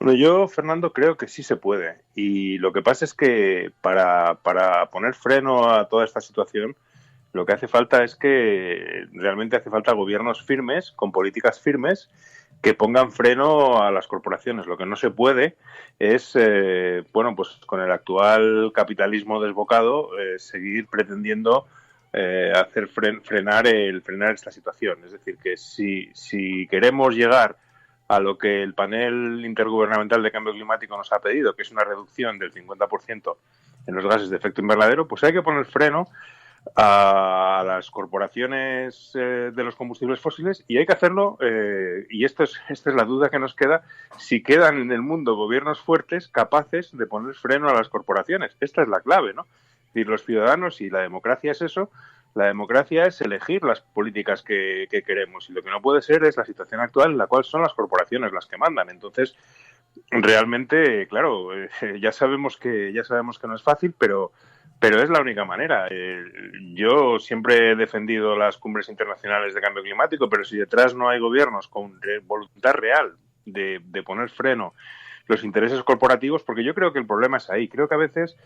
Bueno, yo, Fernando, creo que sí se puede. Y lo que pasa es que para poner freno a toda esta situación, lo que hace falta es que realmente hace falta gobiernos firmes, con políticas firmes, que pongan freno a las corporaciones. Lo que no se puede es, pues con el actual capitalismo desbocado, seguir pretendiendo hacer frenar esta situación. Es decir, que si queremos llegar a lo que el panel intergubernamental de cambio climático nos ha pedido, que es una reducción del 50% en los gases de efecto invernadero, pues hay que poner freno a las corporaciones de los combustibles fósiles y hay que hacerlo, y esta es la duda que nos queda, si quedan en el mundo gobiernos fuertes capaces de poner freno a las corporaciones. Esta es la clave, ¿no? Es decir, los ciudadanos, y la democracia es eso, la democracia es elegir las políticas que queremos, y lo que no puede ser es la situación actual en la cual son las corporaciones las que mandan. Entonces, realmente, claro, ya sabemos que no es fácil, pero es la única manera. Yo siempre he defendido las cumbres internacionales de cambio climático, pero si detrás no hay gobiernos con voluntad real de poner freno los intereses corporativos, porque yo creo que el problema es ahí. Creo que a veces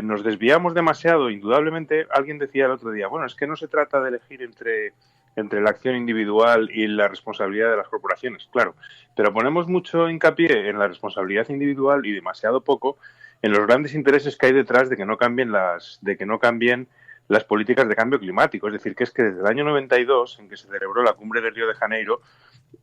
nos desviamos demasiado. Indudablemente, alguien decía el otro día, bueno, es que no se trata de elegir entre la acción individual y la responsabilidad de las corporaciones, claro, pero ponemos mucho hincapié en la responsabilidad individual y demasiado poco en los grandes intereses que hay detrás de que no cambien las políticas de cambio climático. Es decir, que es que desde el año 92, en que se celebró la cumbre de Río de Janeiro,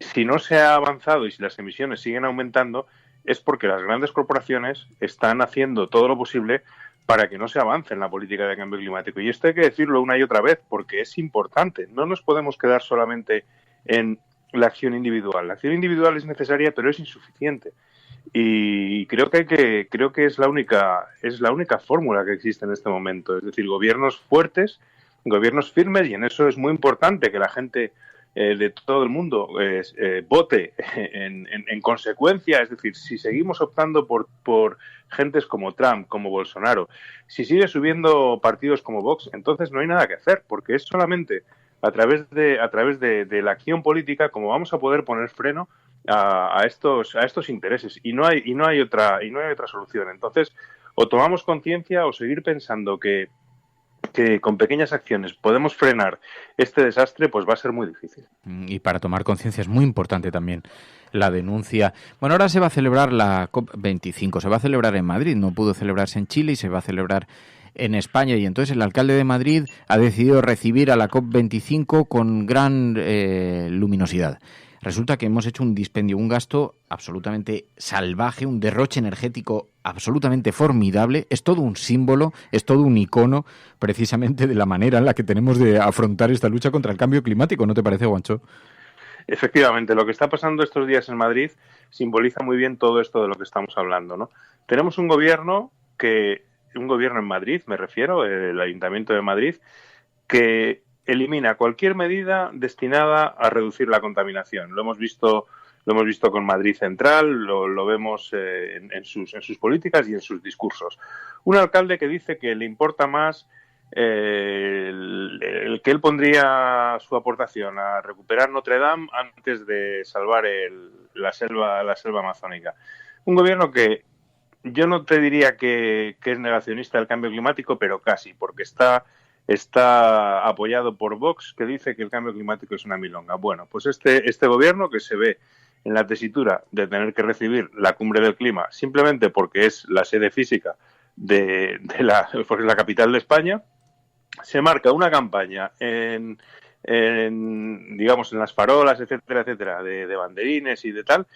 si no se ha avanzado y si las emisiones siguen aumentando, es porque las grandes corporaciones están haciendo todo lo posible para que no se avance en la política de cambio climático. Y esto hay que decirlo una y otra vez, porque es importante. No nos podemos quedar solamente en la acción individual. La acción individual es necesaria, pero es insuficiente. Y creo que es la única fórmula que existe en este momento. Es decir, gobiernos fuertes, gobiernos firmes, y en eso es muy importante que la gente de todo el mundo vote en consecuencia. Es decir, si seguimos optando por gentes como Trump, como Bolsonaro, si sigue subiendo partidos como Vox, entonces no hay nada que hacer, porque es solamente a través de la acción política como vamos a poder poner freno a estos intereses, y no hay otra solución. Entonces, o tomamos conciencia o seguir pensando que con pequeñas acciones podemos frenar este desastre, pues va a ser muy difícil. Y para tomar conciencia es muy importante también la denuncia. Bueno, ahora se va a celebrar la COP25, se va a celebrar en Madrid, no pudo celebrarse en Chile y se va a celebrar en España, y entonces el alcalde de Madrid ha decidido recibir a la COP25 con gran luminosidad. Resulta que hemos hecho un dispendio, un gasto absolutamente salvaje, un derroche energético absolutamente formidable. Es todo un símbolo, es todo un icono precisamente de la manera en la que tenemos de afrontar esta lucha contra el cambio climático, ¿no te parece, Juancho? Efectivamente, lo que está pasando estos días en Madrid simboliza muy bien todo esto de lo que estamos hablando, ¿no? Tenemos un gobierno en Madrid, me refiero, el Ayuntamiento de Madrid, que elimina cualquier medida destinada a reducir la contaminación. Lo hemos visto con Madrid Central, lo vemos en sus políticas y en sus discursos. Un alcalde que dice que le importa más el que él pondría su aportación a recuperar Notre Dame antes de salvar la selva amazónica. Un gobierno que yo no te diría que es negacionista del cambio climático, pero casi, porque está apoyado por Vox, que dice que el cambio climático es una milonga. Bueno, pues este gobierno, que se ve en la tesitura de tener que recibir la cumbre del clima simplemente porque es la sede física de la capital de España, se marca una campaña digamos, en las farolas, etcétera, etcétera, de banderines y de tal,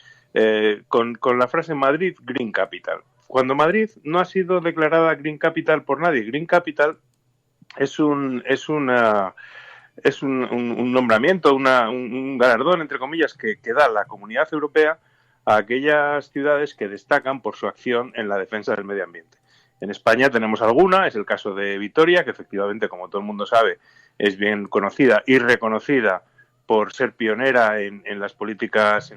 con la frase Madrid Green Capital. Cuando Madrid no ha sido declarada Green Capital por nadie. Green Capital es un nombramiento, un galardón, entre comillas, que da la Comunidad Europea a aquellas ciudades que destacan por su acción en la defensa del medio ambiente. En España tenemos alguna, es el caso de Vitoria, que efectivamente, como todo el mundo sabe, es bien conocida y reconocida por ser pionera en las políticas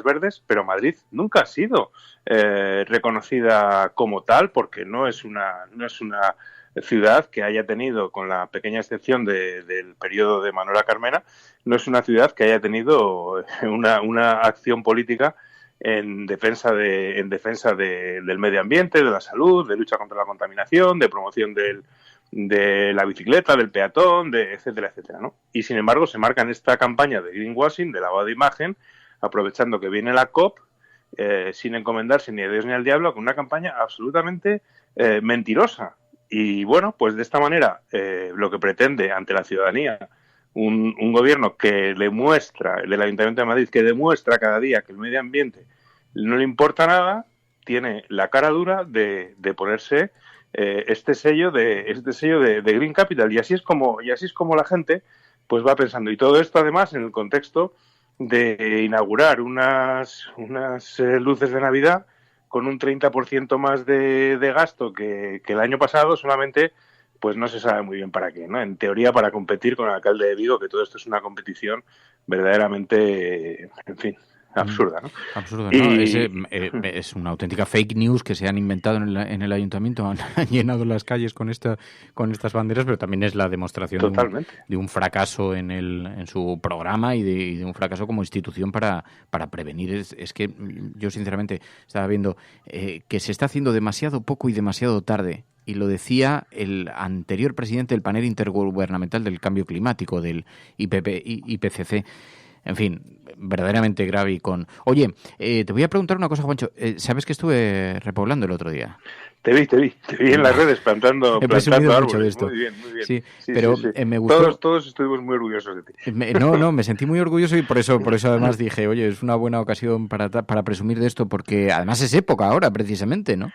verdes, pero Madrid nunca ha sido reconocida como tal, porque no es una ciudad que haya tenido, con la pequeña excepción del periodo de Manuela Carmena, no es una ciudad que haya tenido una acción política en defensa del medio ambiente, de la salud, de lucha contra la contaminación, de promoción de la bicicleta, del peatón, etcétera, etcétera, ¿no? Y sin embargo se marca en esta campaña de greenwashing, de lavado de imagen, aprovechando que viene la COP, sin encomendarse ni a Dios ni al diablo, con una campaña absolutamente mentirosa. Y bueno, pues de esta manera lo que pretende ante la ciudadanía un gobierno que demuestra, el del Ayuntamiento de Madrid, que demuestra cada día que el medio ambiente no le importa nada, tiene la cara dura de ponerse este sello de Green Capital, y así es como la gente pues va pensando. Y todo esto además en el contexto de inaugurar unas luces de Navidad con un 30% más de gasto que el año pasado, solamente pues no se sabe muy bien para qué, ¿no? En teoría para competir con el alcalde de Vigo, que todo esto es una competición verdaderamente, en fin, absurda, ¿no? Absurda, ¿no? Es una auténtica fake news que se han inventado en el ayuntamiento, han llenado las calles con estas banderas, pero también es la demostración de un fracaso en su programa y de un fracaso como institución para prevenir. Es que yo sinceramente estaba viendo que se está haciendo demasiado poco y demasiado tarde. Y lo decía el anterior presidente del panel intergubernamental del cambio climático, del IPCC. En fin, verdaderamente grave y con... Oye, te voy a preguntar una cosa, Juancho. ¿Sabes que estuve repoblando el otro día? Te vi en las redes plantando árboles. Mucho de esto. Muy bien. Sí, pero sí. Me gustó... Todos estuvimos muy orgullosos de ti. Me sentí muy orgulloso y por eso además dije, oye, es una buena ocasión para presumir de esto, porque además es época ahora, precisamente, ¿no?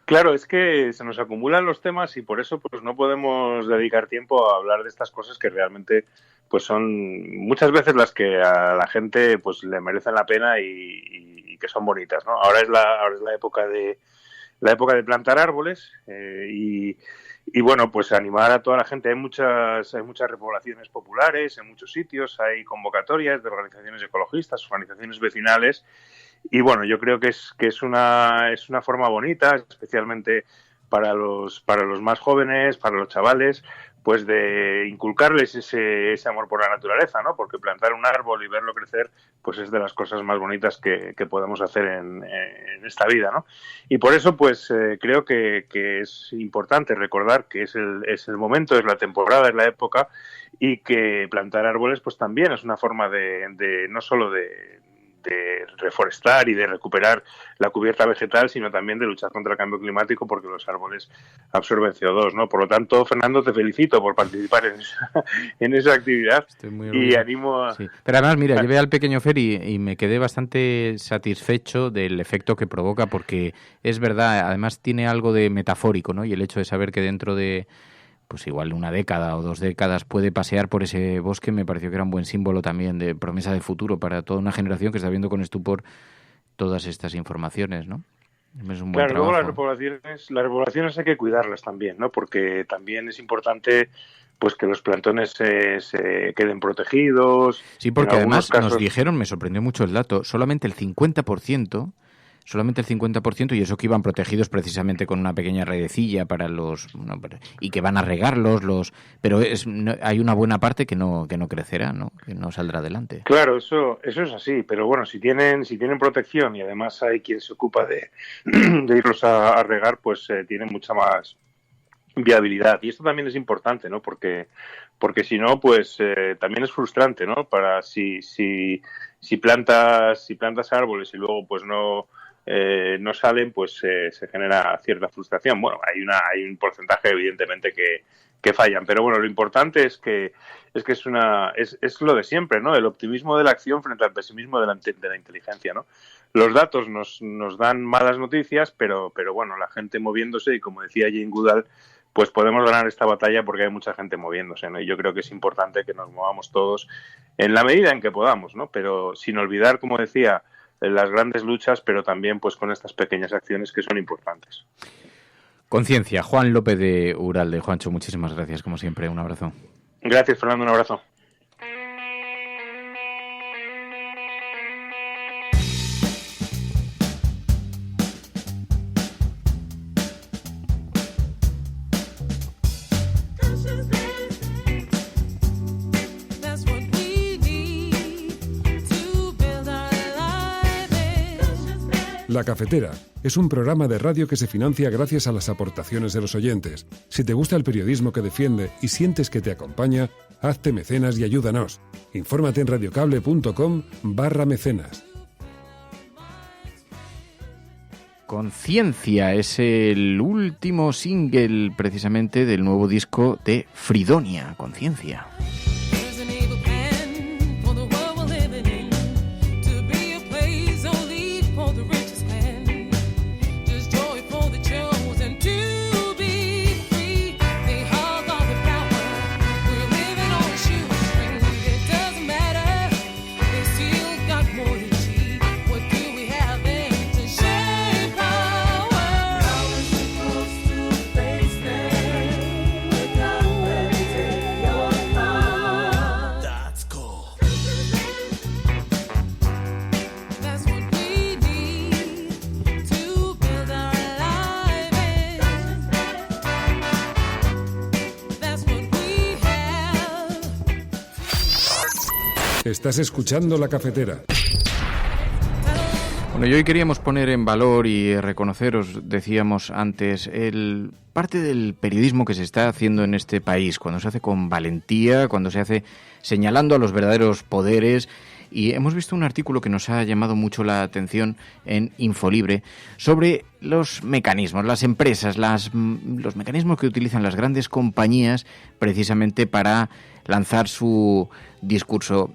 Claro, es que se nos acumulan los temas y por eso pues no podemos dedicar tiempo a hablar de estas cosas que realmente pues son muchas veces las que a la gente pues le merecen la pena y que son bonitas, ¿no? Ahora es la época de plantar árboles y bueno, pues animar a toda la gente. Hay muchas repoblaciones populares en muchos sitios, hay convocatorias de organizaciones ecologistas, organizaciones vecinales. Y bueno, yo creo que es una forma bonita, especialmente para los más jóvenes, para los chavales, pues de inculcarles ese amor por la naturaleza, ¿no? Porque plantar un árbol y verlo crecer, pues es de las cosas más bonitas que podemos hacer en esta vida, ¿no? Y por eso, pues creo que es importante recordar que es el momento, es la temporada, es la época, y que plantar árboles, pues también es una forma de no solo de reforestar y de recuperar la cubierta vegetal, sino también de luchar contra el cambio climático, porque los árboles absorben CO2, ¿no? Por lo tanto, Fernando, te felicito por participar en esa actividad. Estoy muy y animo a... Sí. Pero además, mira, llevé al pequeño Fer y me quedé bastante satisfecho del efecto que provoca, porque es verdad, además tiene algo de metafórico, ¿no? Y el hecho de saber que dentro de pues igual 1 década o 2 décadas puede pasear por ese bosque, me pareció que era un buen símbolo también de promesa de futuro para toda una generación que está viendo con estupor todas estas informaciones, ¿no? Es un buen trabajo. Luego las repoblaciones hay que cuidarlas también, ¿no? Porque también es importante pues que los plantones se queden protegidos. Sí, porque además nos dijeron, me sorprendió mucho el dato, solamente el 50%, y eso que iban protegidos precisamente con una pequeña redecilla para y que van a regarlos, pero hay una buena parte que no crecerá, ¿no? Que no saldrá adelante. Claro, eso es así, pero bueno, si tienen protección y además hay quien se ocupa de irlos a regar, pues tienen mucha más viabilidad. Y esto también es importante, ¿no? Porque si no, pues también es frustrante, ¿no? Para si plantas árboles y luego pues no salen, pues se genera cierta frustración. Bueno, hay un porcentaje evidentemente fallan. Pero bueno, lo importante es que es lo de siempre, ¿no? El optimismo de la acción frente al pesimismo de la inteligencia, ¿no? Los datos nos dan malas noticias, pero bueno, la gente moviéndose, y como decía Jane Goodall, pues podemos ganar esta batalla porque hay mucha gente moviéndose, ¿no? Y yo creo que es importante que nos movamos todos en la medida en que podamos, ¿no? Pero sin olvidar, como decía, las grandes luchas, pero también pues con estas pequeñas acciones que son importantes. Conciencia. Juan López de Uralde. Juancho, muchísimas gracias, como siempre. Un abrazo. Gracias, Fernando. Un abrazo. La Cafetera es un programa de radio que se financia gracias a las aportaciones de los oyentes. Si te gusta el periodismo que defiende y sientes que te acompaña, hazte mecenas y ayúdanos. Infórmate en radiocable.com/mecenas. Conciencia es el último single precisamente del nuevo disco de Fridonia. Conciencia. Estás escuchando La Cafetera. Bueno, y hoy queríamos poner en valor y reconoceros, decíamos antes, parte del periodismo que se está haciendo en este país, cuando se hace con valentía, cuando se hace señalando a los verdaderos poderes. Y hemos visto un artículo que nos ha llamado mucho la atención en Infolibre sobre los mecanismos, las empresas, los mecanismos que utilizan las grandes compañías precisamente para lanzar su discurso.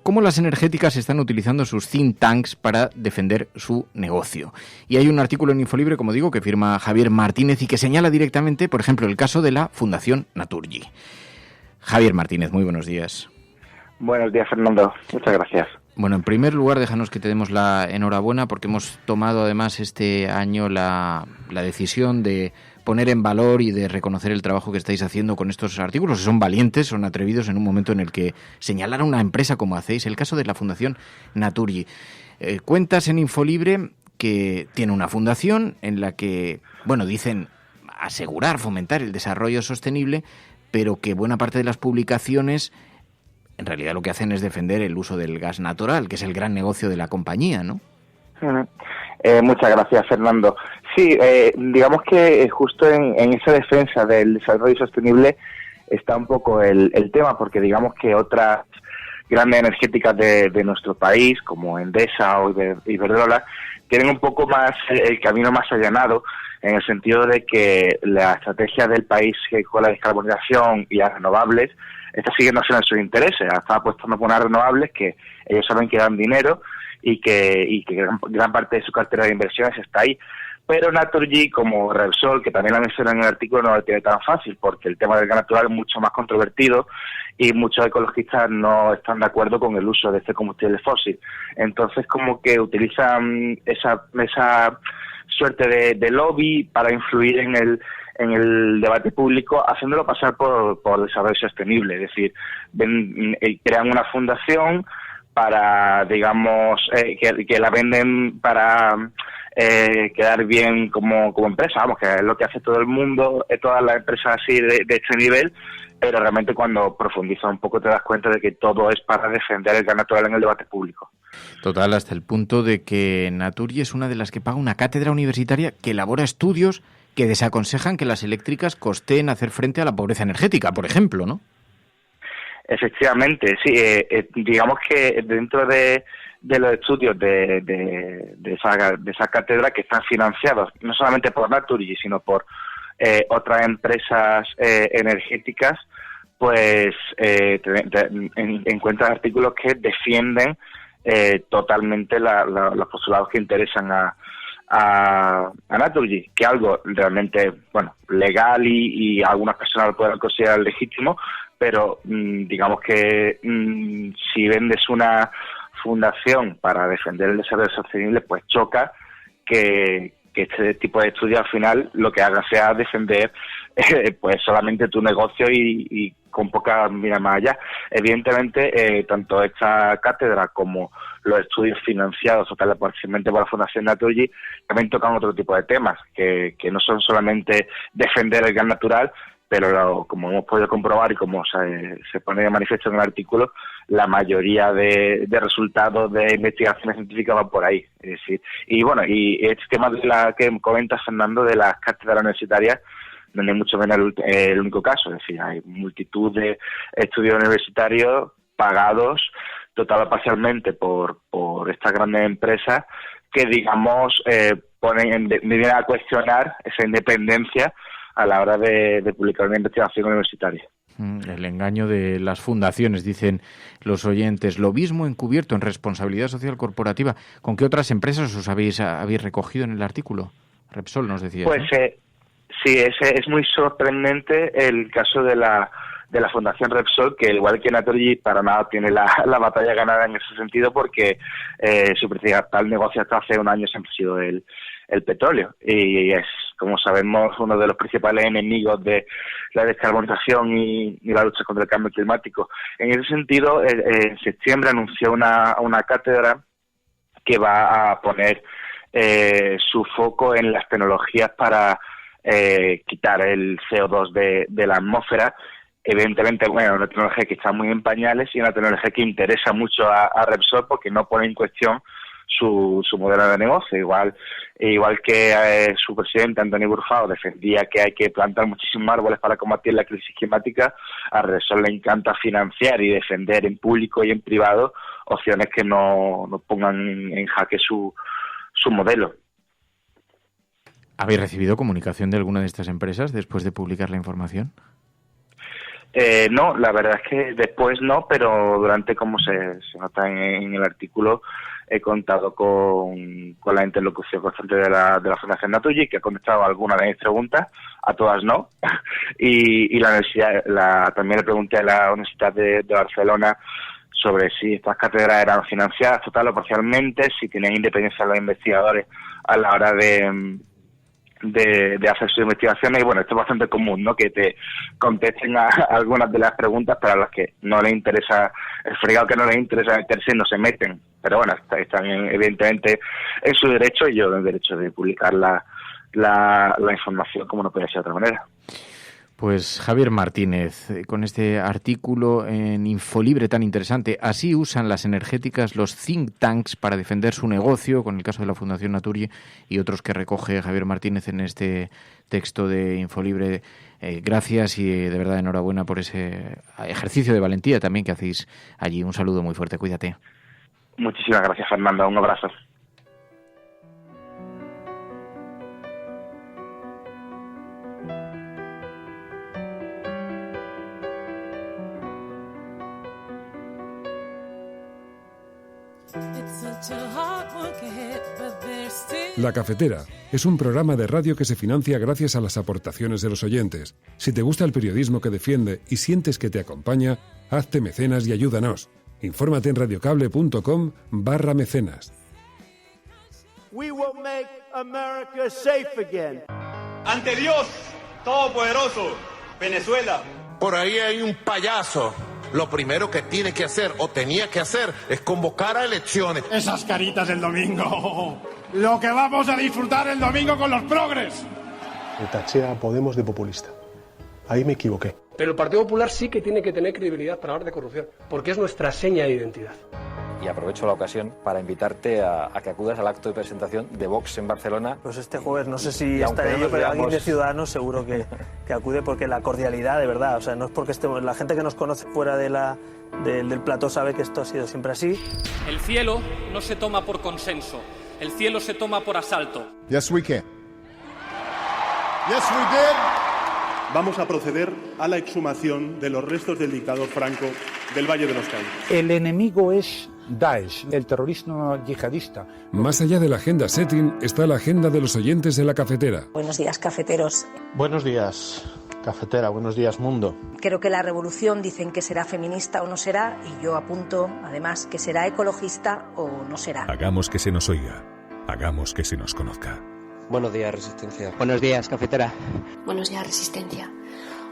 Cómo las energéticas están utilizando sus think tanks para defender su negocio. Y hay un artículo en Infolibre, como digo, que firma Javier Martínez y que señala directamente, por ejemplo, el caso de la Fundación Naturgy. Javier Martínez, muy buenos días. Buenos días, Fernando. Muchas gracias. Bueno, en primer lugar, déjanos que te demos la enhorabuena porque hemos tomado además este año la decisión de poner en valor y de reconocer el trabajo que estáis haciendo con estos artículos, que son valientes, son atrevidos en un momento en el que señalar a una empresa como hacéis, el caso de la Fundación Naturgy. Cuentas en Infolibre que tiene una fundación en la que, bueno, dicen asegurar, fomentar el desarrollo sostenible, pero que buena parte de las publicaciones en realidad lo que hacen es defender el uso del gas natural, que es el gran negocio de la compañía, ¿no? Muchas gracias, Fernando. Sí, digamos que justo en esa defensa del desarrollo sostenible está un poco el tema, porque digamos que otras grandes energéticas de nuestro país, como Endesa o Iberdrola, tienen un poco más el camino más allanado, en el sentido de que la estrategia del país con la descarbonización y las renovables está siguiendo haciendo sus intereses, está apostando por unas renovables que ellos saben que dan dinero y que gran parte de su cartera de inversiones está ahí. Pero Naturgy, como Repsol, que también la menciona en el artículo, no lo tiene tan fácil, porque el tema del gas natural es mucho más controvertido y muchos ecologistas no están de acuerdo con el uso de este combustible fósil. Entonces, como que utilizan esa suerte de lobby para influir en el debate público, haciéndolo pasar por desarrollo sostenible. Es decir, crean una fundación para, digamos, que la venden para quedar bien como empresa, vamos, que es lo que hace todo el mundo, todas las empresas así de este nivel, pero realmente cuando profundizas un poco te das cuenta de que todo es para defender el gas natural en el debate público. Total, hasta el punto de que Naturgy es una de las que paga una cátedra universitaria que elabora estudios que desaconsejan que las eléctricas costeen hacer frente a la pobreza energética, por ejemplo, ¿no? Efectivamente, sí. Digamos que dentro de los estudios de esa cátedra, que están financiados no solamente por Naturgy, sino por otras empresas energéticas, pues encuentran artículos que defienden totalmente los postulados que interesan a Naturgy, que es algo realmente, bueno, legal y algunas personas lo pueden considerar legítimo, pero digamos que si vendes una fundación para defender el desarrollo sostenible, pues choca que este tipo de estudios al final lo que haga sea defender pues solamente tu negocio y con poca mira más allá. Evidentemente, tanto esta cátedra como los estudios financiados totalmente parcialmente por la Fundación Naturgy también tocan otro tipo de temas, que no son solamente defender el gas natural, pero como hemos podido comprobar y como se pone de manifiesto en el artículo, la mayoría de resultados de investigaciones científicas van por ahí. Es decir, y bueno, y este tema de la que comenta Fernando de las cátedras universitarias no es mucho menos el único caso. Es decir, hay multitud de estudios universitarios pagados total o parcialmente por estas grandes empresas que, digamos, vienen a cuestionar esa independencia a la hora de publicar una investigación universitaria. El engaño de las fundaciones, dicen los oyentes. Lobismo encubierto en responsabilidad social corporativa. ¿Con qué otras empresas os habéis recogido en el artículo? Repsol nos decía. Pues sí, es muy sorprendente el caso de la Fundación Repsol, que igual que Naturgy para nada tiene la batalla ganada en ese sentido, porque su principal negocio hasta hace un año siempre ha sido el petróleo, y es, como sabemos, uno de los principales enemigos de la descarbonización y la lucha contra el cambio climático. En ese sentido, en septiembre anunció una cátedra que va a poner su foco en las tecnologías para quitar el CO2 de la atmósfera. Evidentemente, bueno, una tecnología que está muy en pañales y una tecnología que interesa mucho a Repsol porque no pone en cuestión su modelo de negocio. Igual que su presidente, Antonio Brufao, defendía que hay que plantar muchísimos árboles para combatir la crisis climática, a Repsol le encanta financiar y defender en público y en privado opciones que no pongan en jaque su modelo. ¿Habéis recibido comunicación de alguna de estas empresas después de publicar la información? No, la verdad es que después no, pero durante, como se nota en el artículo, he contado con la interlocución constante de la Fundación Naturgy, que ha contestado algunas de mis preguntas, a todas no, y la universidad, también le pregunté a la Universidad de Barcelona sobre si estas cátedras eran financiadas total o parcialmente, si tenían independencia los investigadores a la hora de hacer sus investigaciones. Y bueno, esto es bastante común, ¿no? Que te contesten a algunas de las preguntas para las que no les interesa, el fregado que no les interesa meterse, no se meten. Pero bueno, están evidentemente en su derecho, y yo en el derecho de publicar la información como no puede ser de otra manera. Pues Javier Martínez, con este artículo en Infolibre tan interesante, así usan las energéticas los think tanks para defender su negocio, con el caso de la Fundación Naturgy y otros que recoge Javier Martínez en este texto de Infolibre. Gracias y de verdad enhorabuena por ese ejercicio de valentía también que hacéis allí. Un saludo muy fuerte, cuídate. Muchísimas gracias, Fernando, un abrazo. La Cafetera es un programa de radio que se financia gracias a las aportaciones de los oyentes. Si te gusta el periodismo que defiende y sientes que te acompaña, hazte mecenas y ayúdanos. Infórmate en radiocable.com/mecenas. We will make America safe again. Ante Dios Todopoderoso, Venezuela. Por ahí hay un payaso. Lo primero que tiene que hacer o tenía que hacer es convocar a elecciones. Esas caritas del domingo. Lo que vamos a disfrutar el domingo con los progres. Le taché a Podemos de populista. Ahí me equivoqué. Pero el Partido Popular sí que tiene que tener credibilidad para hablar de corrupción, porque es nuestra seña de identidad. Y aprovecho la ocasión para invitarte a que acudas al acto de presentación de Vox en Barcelona. Pues este jueves, no sé si estaré yo, pero alguien de Ciudadanos seguro que acude, porque la cordialidad, de verdad, o sea, no es porque estemos, la gente que nos conoce fuera del plató sabe que esto ha sido siempre así. El cielo no se toma por consenso, el cielo se toma por asalto. Yes, we can. Yes, we did. Vamos a proceder a la exhumación de los restos del dictador Franco del Valle de los Caídos. El enemigo es Daesh, el terrorismo yihadista. Más allá de la agenda setting está la agenda de los oyentes de La Cafetera. Buenos días, cafeteros. Buenos días, cafetera. Buenos días, mundo. Creo que la revolución dicen que será feminista o no será, y yo apunto, además, que será ecologista o no será. Hagamos que se nos oiga. Hagamos que se nos conozca. Buenos días, Resistencia. Buenos días, cafetera. Buenos días, Resistencia.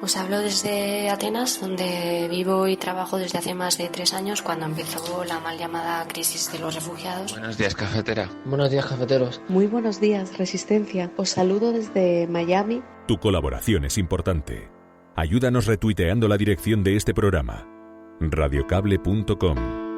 Os hablo desde Atenas, donde vivo y trabajo desde hace más de 3 años, cuando empezó la mal llamada crisis de los refugiados. Buenos días, cafetera. Buenos días, cafeteros. Muy buenos días, Resistencia. Os saludo desde Miami. Tu colaboración es importante. Ayúdanos retuiteando la dirección de este programa. radiocable.com.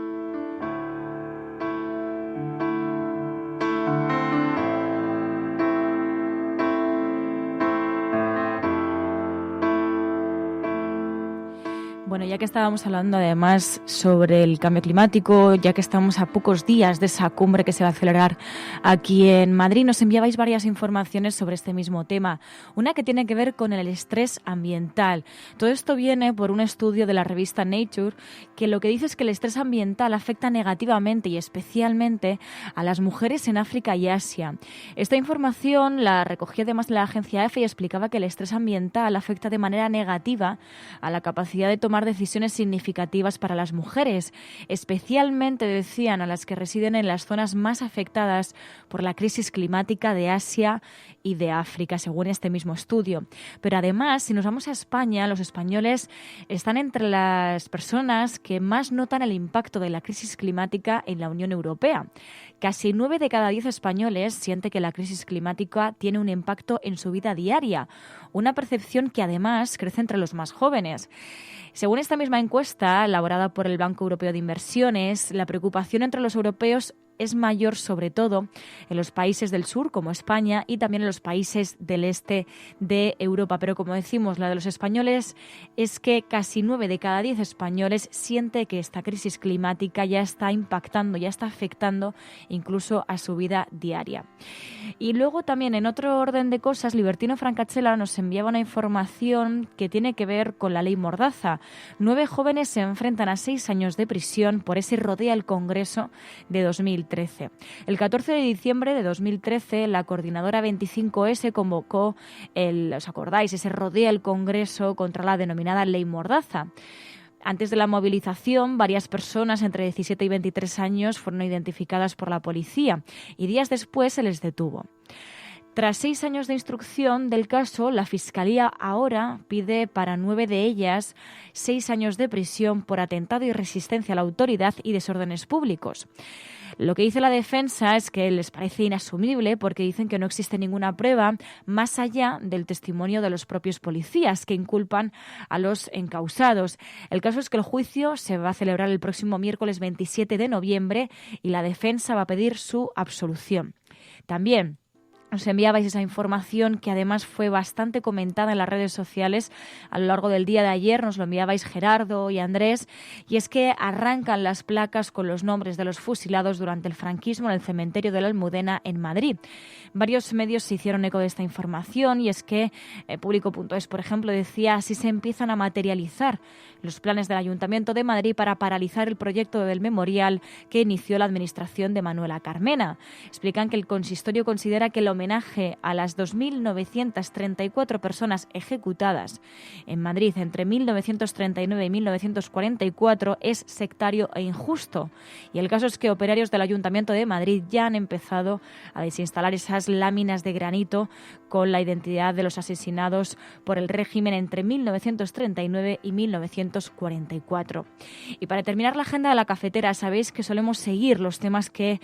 Bueno, ya que estábamos hablando además sobre el cambio climático, ya que estamos a pocos días de esa cumbre que se va a celebrar aquí en Madrid, nos enviabais varias informaciones sobre este mismo tema. Una que tiene que ver con el estrés ambiental. Todo esto viene por un estudio de la revista Nature, que lo que dice es que el estrés ambiental afecta negativamente y especialmente a las mujeres en África y Asia. Esta información la recogía además la agencia EFE y explicaba que el estrés ambiental afecta de manera negativa a la capacidad de tomar decisiones significativas para las mujeres, especialmente, decían, a las que residen en las zonas más afectadas por la crisis climática de Asia y de África, según este mismo estudio. Pero además, si nos vamos a España, los españoles están entre las personas que más notan el impacto de la crisis climática en la Unión Europea. Casi 9 de cada 10 españoles siente que la crisis climática tiene un impacto en su vida diaria, una percepción que además crece entre los más jóvenes. Según esta misma encuesta, elaborada por el Banco Europeo de Inversiones, la preocupación entre los europeos es mayor sobre todo en los países del sur, como España, y también en los países del este de Europa. Pero como decimos, la de los españoles es que casi 9 de cada 10 españoles siente que esta crisis climática ya está impactando, ya está afectando incluso a su vida diaria. Y luego también, en otro orden de cosas, Libertino Francachela nos enviaba una información que tiene que ver con la ley Mordaza. 9 jóvenes se enfrentan a 6 años de prisión por ese rodea al Congreso de 2013. El 14 de diciembre de 2013, la coordinadora 25S convocó ¿os acordáis? Ese rodea al Congreso contra la denominada ley Mordaza. Antes de la movilización, varias personas entre 17 y 23 años fueron identificadas por la policía y días después se les detuvo. Tras 6 años de instrucción del caso, la Fiscalía ahora pide para 9 de ellas 6 años de prisión por atentado y resistencia a la autoridad y desórdenes públicos. Lo que dice la defensa es que les parece inasumible porque dicen que no existe ninguna prueba más allá del testimonio de los propios policías que inculpan a los encausados. El caso es que el juicio se va a celebrar el próximo miércoles 27 de noviembre y la defensa va a pedir su absolución. También nos enviabais esa información que además fue bastante comentada en las redes sociales a lo largo del día de ayer. Nos lo enviabais Gerardo y Andrés, y es que arrancan las placas con los nombres de los fusilados durante el franquismo en el cementerio de la Almudena en Madrid. Varios medios se hicieron eco de esta información y es que Público.es, por ejemplo, decía: así se empiezan a materializar los planes del Ayuntamiento de Madrid para paralizar el proyecto del memorial que inició la administración de Manuela Carmena. Explican que el consistorio considera que el homenaje a las 2.934 personas ejecutadas en Madrid entre 1939 y 1944 es sectario e injusto. Y el caso es que operarios del Ayuntamiento de Madrid ya han empezado a desinstalar esas láminas de granito con la identidad de los asesinados por el régimen entre 1939 y 1944. Y para terminar la agenda de la cafetera, sabéis que solemos seguir los temas que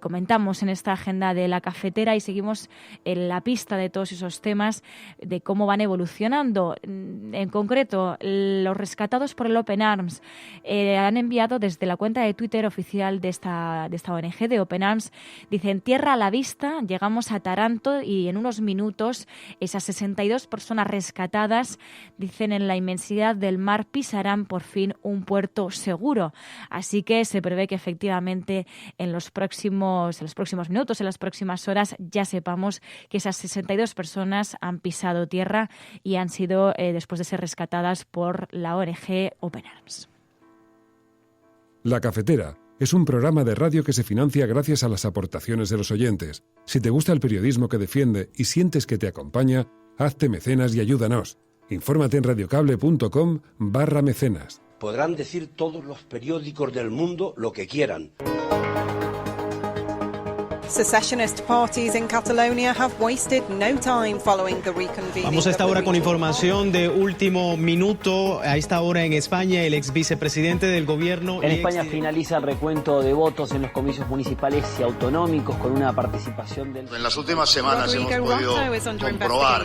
comentamos en esta agenda de la cafetera y seguimos en la pista de todos esos temas, de cómo van evolucionando. En concreto, los rescatados por el Open Arms han enviado desde la cuenta de Twitter oficial de esta ONG, de Open Arms, dicen: tierra a la vista, llegamos a Taranto y en unos minutos esas 62 personas rescatadas, dicen, en la inmensidad del mar pisarán por fin un puerto seguro. Así que se prevé que efectivamente en los próximos minutos, en las próximas horas, ya se sepamos que esas 62 personas han pisado tierra y han sido, después de ser rescatadas por la ONG Open Arms. La Cafetera es un programa de radio que se financia gracias a las aportaciones de los oyentes. Si te gusta el periodismo que defiende y sientes que te acompaña, hazte mecenas y ayúdanos. Infórmate en radiocable.com/mecenas. Podrán decir todos los periódicos del mundo lo que quieran. Secessionist parties in Catalonia have wasted no time following the reconvening. Vamos a esta hora con información de último minuto. A esta hora en España, el ex vicepresidente del gobierno. En España finaliza el recuento de votos en los comicios municipales y autonómicos con una participación del... En las últimas semanas hemos podido comprobar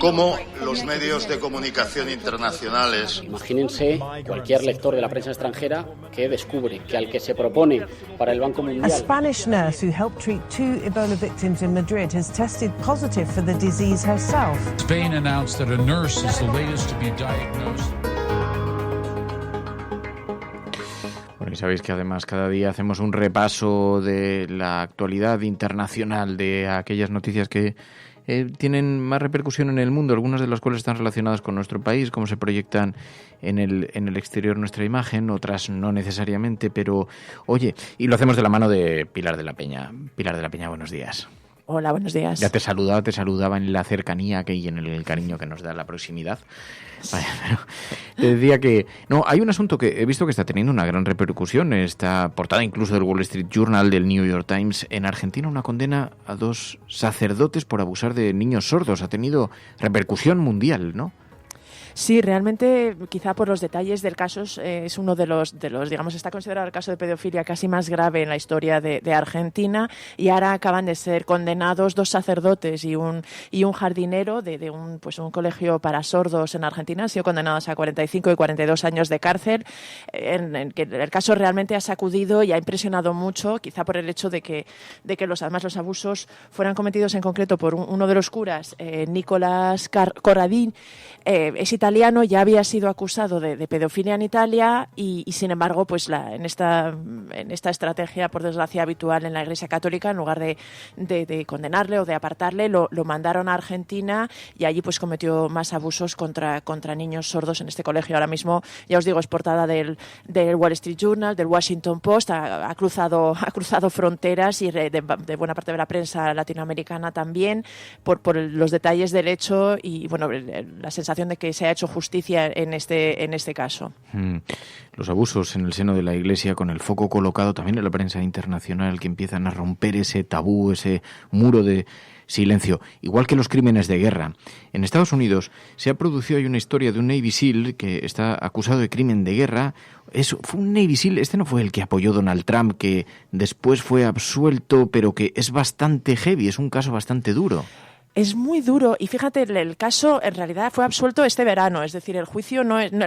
cómo los medios de comunicación internacionales... Imagínense cualquier lector de la prensa extranjera que descubre que al que se propone para el Banco Mundial... A Spanish nurse who helped treat 2 Ebola victims in Madrid has tested positive for the disease herself. Spain announced that a nurse is the latest to be diagnosed. Bueno, y sabéis que además cada día hacemos un repaso de la actualidad internacional, de aquellas noticias que tienen más repercusión en el mundo, algunas de las cuales están relacionadas con nuestro país, cómo se proyectan en el exterior nuestra imagen, otras no necesariamente, pero oye, y lo hacemos de la mano de Pilar de la Peña. Pilar de la Peña, buenos días. Hola, buenos días. Ya te saludaba en la cercanía y en el cariño que nos da la proximidad. Vale, pero te decía que no, hay un asunto que he visto que está teniendo una gran repercusión, está portada incluso del Wall Street Journal, del New York Times. En Argentina, una condena a 2 sacerdotes por abusar de niños sordos. Ha tenido repercusión mundial, ¿no? Sí, realmente, quizá por los detalles del caso, es uno de los, digamos, está considerado el caso de pedofilia casi más grave en la historia de Argentina, y ahora acaban de ser condenados 2 sacerdotes y un jardinero de un colegio para sordos en Argentina. Han sido condenados a 45 y 42 años de cárcel, en que el caso realmente ha sacudido y ha impresionado mucho, quizá por el hecho de que los abusos fueran cometidos en concreto por uno de los curas, Nicolás Corradini. Es italiano, ya había sido acusado de pedofilia en Italia y sin embargo, pues en esta estrategia, por desgracia, habitual en la Iglesia Católica, en lugar de condenarle o de apartarle, lo mandaron a Argentina y allí pues cometió más abusos contra niños sordos en este colegio. Ahora mismo, ya os digo, es portada del Wall Street Journal, del Washington Post, ha cruzado fronteras y de buena parte de la prensa latinoamericana también, por los detalles del hecho y bueno, la sensación de que se ha hecho justicia en este caso. Los abusos en el seno de la Iglesia, con el foco colocado también en la prensa internacional, que empiezan a romper ese tabú, ese muro de silencio, igual que los crímenes de guerra. En Estados Unidos se ha producido hoy una historia de un Navy SEAL que está acusado de crimen de guerra. Fue un Navy SEAL, este no fue el que apoyó Donald Trump, que después fue absuelto, pero que es bastante heavy, es un caso bastante duro. Es muy duro y fíjate, el caso en realidad fue absuelto este verano, es decir, el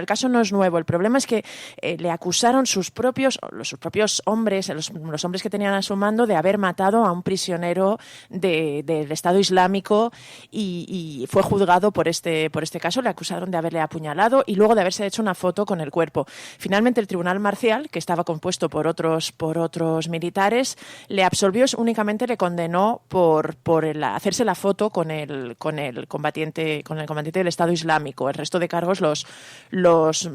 caso no es nuevo. El problema es que le acusaron sus propios hombres, los hombres que tenían a su mando, de haber matado a un prisionero del Estado Islámico y fue juzgado por este caso. Le acusaron de haberle apuñalado y luego de haberse hecho una foto con el cuerpo. Finalmente el Tribunal Marcial, que estaba compuesto por otros militares, le absolvió, únicamente le condenó por hacerse la foto con el combatiente del Estado Islámico. El resto de cargos los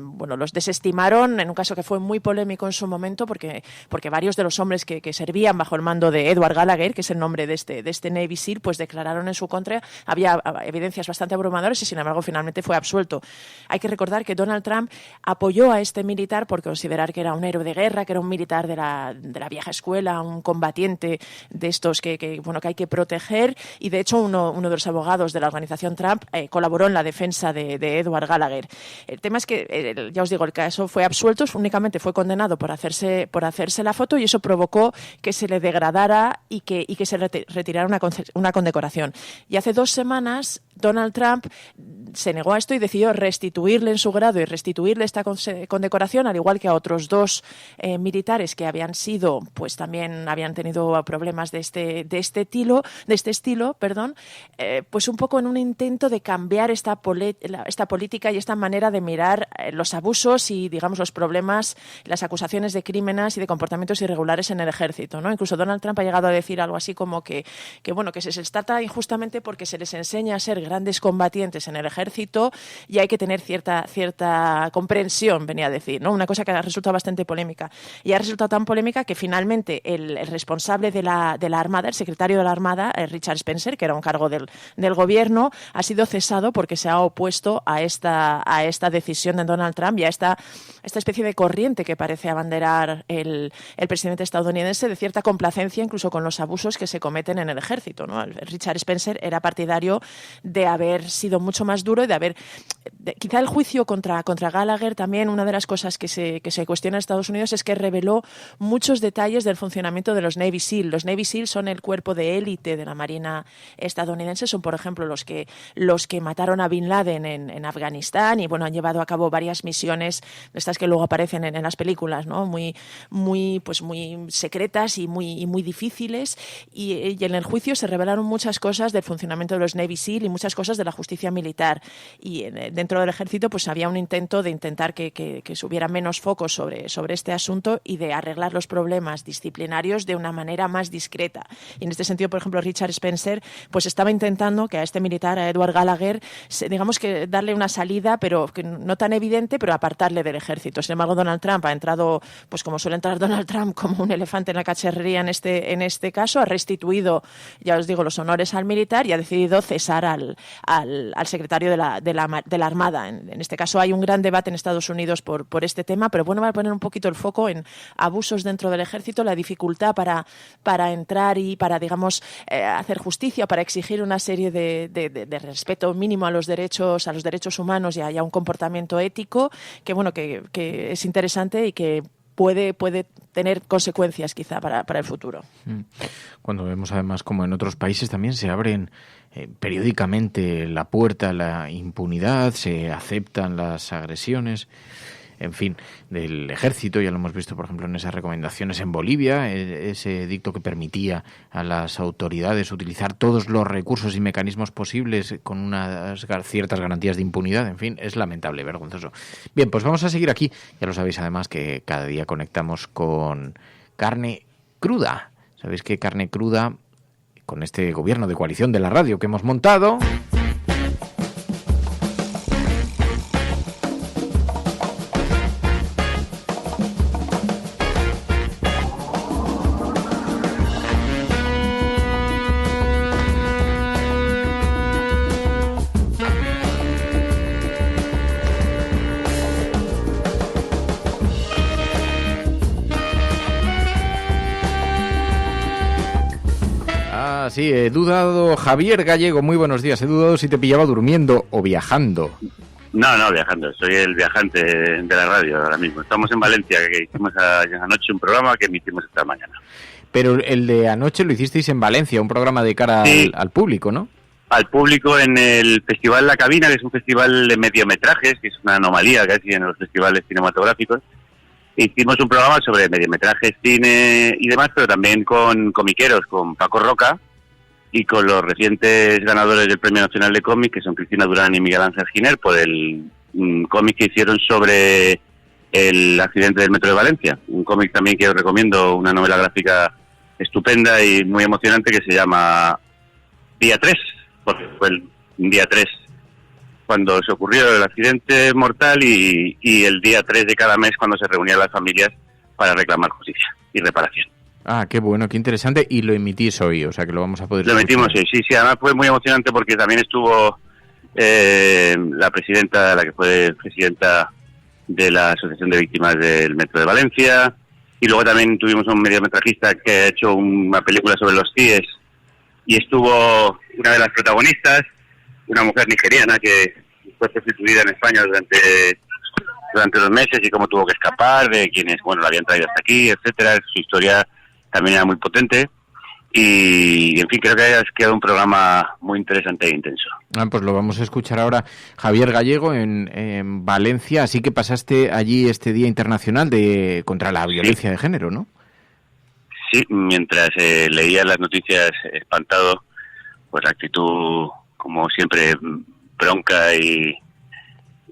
desestimaron, en un caso que fue muy polémico en su momento porque varios de los hombres que servían bajo el mando de Edward Gallagher, que es el nombre de este Navy SEAL, pues declararon en su contra. Había evidencias bastante abrumadoras y sin embargo finalmente fue absuelto. Hay que recordar que Donald Trump apoyó a este militar por considerar que era un héroe de guerra, que era un militar de la vieja escuela, un combatiente de estos que hay que proteger, y de hecho uno de los abogados de la organización Trump colaboró en la defensa de Edward Gallagher. El tema es que, ya os digo, el caso fue absuelto, únicamente fue condenado por hacerse la foto, y eso provocó que se le degradara y que se retirara una condecoración. Y hace 2 semanas Donald Trump se negó a esto y decidió restituirle en su grado y restituirle esta condecoración, al igual que a otros 2 militares que también habían tenido problemas de este estilo, pues un poco en un intento de cambiar esta política y esta manera de mirar los abusos y, digamos, los problemas, las acusaciones de crímenes y de comportamientos irregulares en el ejército, ¿no? Incluso Donald Trump ha llegado a decir algo así como que se les trata injustamente porque se les enseña a ser grandes combatientes en el ejército y hay que tener cierta comprensión, venía a decir, ¿no? Una cosa que ha resultado bastante polémica. Y ha resultado tan polémica que finalmente el responsable de la Armada, el secretario de la Armada, Richard Spencer, que era un cargo del gobierno, ha sido cesado porque se ha opuesto a esta decisión de Donald Trump y a esta especie de corriente que parece abanderar el presidente estadounidense de cierta complacencia incluso con los abusos que se cometen en el ejército, ¿no? Richard Spencer era partidario de haber sido mucho más duro y quizá el juicio contra Gallagher también, una de las cosas que se cuestiona en Estados Unidos es que reveló muchos detalles del funcionamiento de los Navy SEAL. Los Navy SEAL son el cuerpo de élite de la Marina estadounidense, son por ejemplo los que mataron a Bin Laden en Afganistán y han llevado a cabo varias misiones de estas que luego aparecen en las películas, ¿no? Muy secretas y muy difíciles, y en el juicio se revelaron muchas cosas del funcionamiento de los Navy SEAL y muchas cosas de la justicia militar, y dentro del ejército pues había un intento de intentar que se hubiera menos foco sobre este asunto y de arreglar los problemas disciplinarios de una manera más discreta. Y en este sentido, por ejemplo, Richard Spencer pues estaba intentando que a este militar, a Edward Gallagher, digamos que darle una salida, pero que no tan evidente, pero apartarle del ejército. Sin embargo, Donald Trump ha entrado, pues como suele entrar Donald Trump, como un elefante en la cacharrería en este caso, ha restituido, ya os digo, los honores al militar y ha decidido cesar al secretario de la Armada. En este caso hay un gran debate en Estados Unidos por este tema, pero bueno, va a poner un poquito el foco en abusos dentro del ejército, la dificultad para entrar y para, digamos, hacer justicia, para exigir una serie de respeto mínimo a los derechos humanos y a un comportamiento ético que es interesante y que puede tener consecuencias quizá para el futuro. Cuando vemos además como en otros países también se abren periódicamente la puerta a la impunidad, se aceptan las agresiones, en fin, del ejército. Ya lo hemos visto, por ejemplo, en esas recomendaciones en Bolivia, ese edicto que permitía a las autoridades utilizar todos los recursos y mecanismos posibles con unas ciertas garantías de impunidad. En fin, es lamentable, vergonzoso. Bien, pues vamos a seguir aquí. Ya lo sabéis además que cada día conectamos con Carne Cruda. Sabéis que Carne Cruda, con este gobierno de coalición de la radio que hemos montado, sí, he dudado, Javier Gallego, muy buenos días, he dudado si te pillaba durmiendo o viajando. No, viajando, soy el viajante de la radio ahora mismo. Estamos en Valencia, que hicimos anoche un programa que emitimos esta mañana. Pero el de anoche lo hicisteis en Valencia, un programa de cara al público, ¿no? Al público en el Festival La Cabina, que es un festival de mediometrajes, que es una anomalía casi en los festivales cinematográficos. Hicimos un programa sobre mediometrajes, cine y demás, pero también con comiqueros, con Paco Roca, y con los recientes ganadores del Premio Nacional de Cómic, que son Cristina Durán y Miguel Ángel Giner, por el cómic que hicieron sobre el accidente del metro de Valencia. Un cómic también que os recomiendo, una novela gráfica estupenda y muy emocionante que se llama Día 3, porque fue el día 3 cuando se ocurrió el accidente mortal y el día 3 de cada mes cuando se reunían las familias para reclamar justicia y reparación. Ah, qué bueno, qué interesante. Y lo emitís hoy, o sea que lo vamos a poder escuchar. Lo emitimos hoy, sí. Además fue muy emocionante porque también estuvo la que fue presidenta de la Asociación de Víctimas del Metro de Valencia. Y luego también tuvimos un mediometrajista que ha hecho una película sobre los CIES. Y estuvo una de las protagonistas, una mujer nigeriana que fue prostituida en España durante 2 meses y cómo tuvo que escapar de quienes, la habían traído hasta aquí, etcétera. Su historia también era muy potente y, en fin, creo que ha quedado un programa muy interesante e intenso. Pues lo vamos a escuchar ahora. Javier Gallego, en Valencia, así que pasaste allí este Día Internacional contra la Violencia de Género, ¿no? Sí, mientras leía las noticias espantado pues la actitud, como siempre, bronca y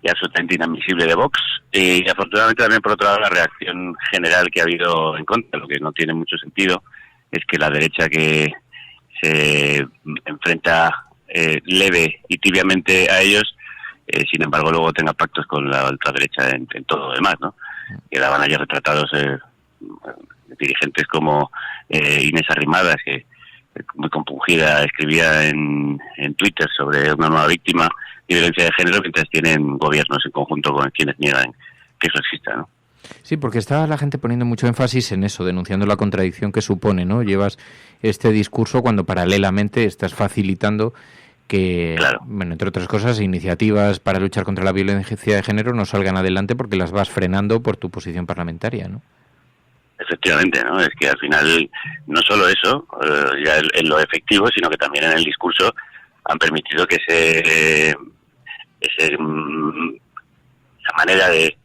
absolutamente inadmisible de Vox, y afortunadamente también por otro lado la reacción general que ha habido en contra. Lo que no tiene mucho sentido es que la derecha, que se enfrenta leve y tibiamente a ellos, sin embargo luego tenga pactos con la ultraderecha en todo lo demás, ¿no? Quedaban ayer retratados dirigentes como Inés Arrimadas, que muy compungida escribía en Twitter sobre una nueva víctima de violencia de género, mientras tienen gobiernos en conjunto con quienes niegan que eso exista, ¿no? Sí, porque está la gente poniendo mucho énfasis en eso, denunciando la contradicción que supone, ¿no? Llevas este discurso cuando paralelamente estás facilitando que, claro, bueno, entre otras cosas, iniciativas para luchar contra la violencia de género no salgan adelante porque las vas frenando por tu posición parlamentaria, ¿no? Efectivamente, ¿no? Es que al final no solo eso, ya en lo efectivo, sino que también en el discurso han permitido que esa manera de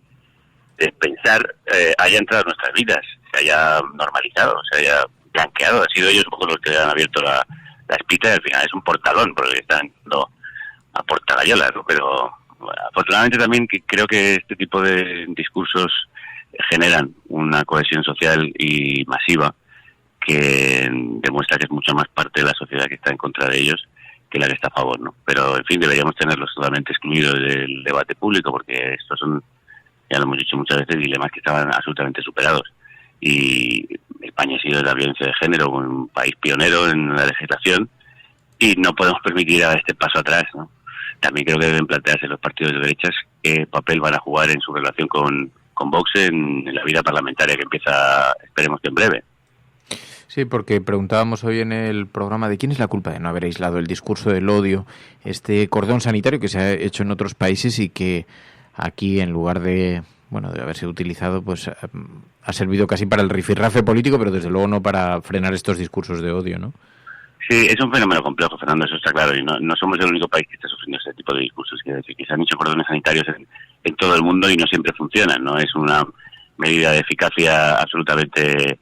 pensar haya entrado en nuestras vidas, se haya normalizado, se haya blanqueado. Han sido ellos un poco los que han abierto la espita, y al final es un portalón por el que están dando a portagayolas, ¿no? Pero bueno, afortunadamente también creo que este tipo de discursos generan una cohesión social y masiva que demuestra que es mucho más parte de la sociedad que está en contra de ellos que la que está a favor, ¿no? Pero, en fin, deberíamos tenerlos totalmente excluidos del debate público, porque estos son, ya lo hemos dicho muchas veces, dilemas que estaban absolutamente superados. Y España ha sido la violencia de género un país pionero en la legislación, y no podemos permitir este paso atrás, ¿no? También creo que deben plantearse los partidos de derechas qué papel van a jugar en su relación con Vox en la vida parlamentaria que empieza, esperemos que en breve. Sí, porque preguntábamos hoy en el programa de quién es la culpa de no haber aislado el discurso del odio, este cordón sanitario que se ha hecho en otros países y que aquí, en lugar de haberse utilizado, pues ha servido casi para el rifirrafe político, pero desde luego no para frenar estos discursos de odio, ¿no? Sí, es un fenómeno complejo, Fernando, eso está claro, y no somos el único país que está sufriendo ese tipo de discursos. Quiere decir que se han hecho cordones sanitarios en todo el mundo y no siempre funcionan, no es una medida de eficacia absolutamente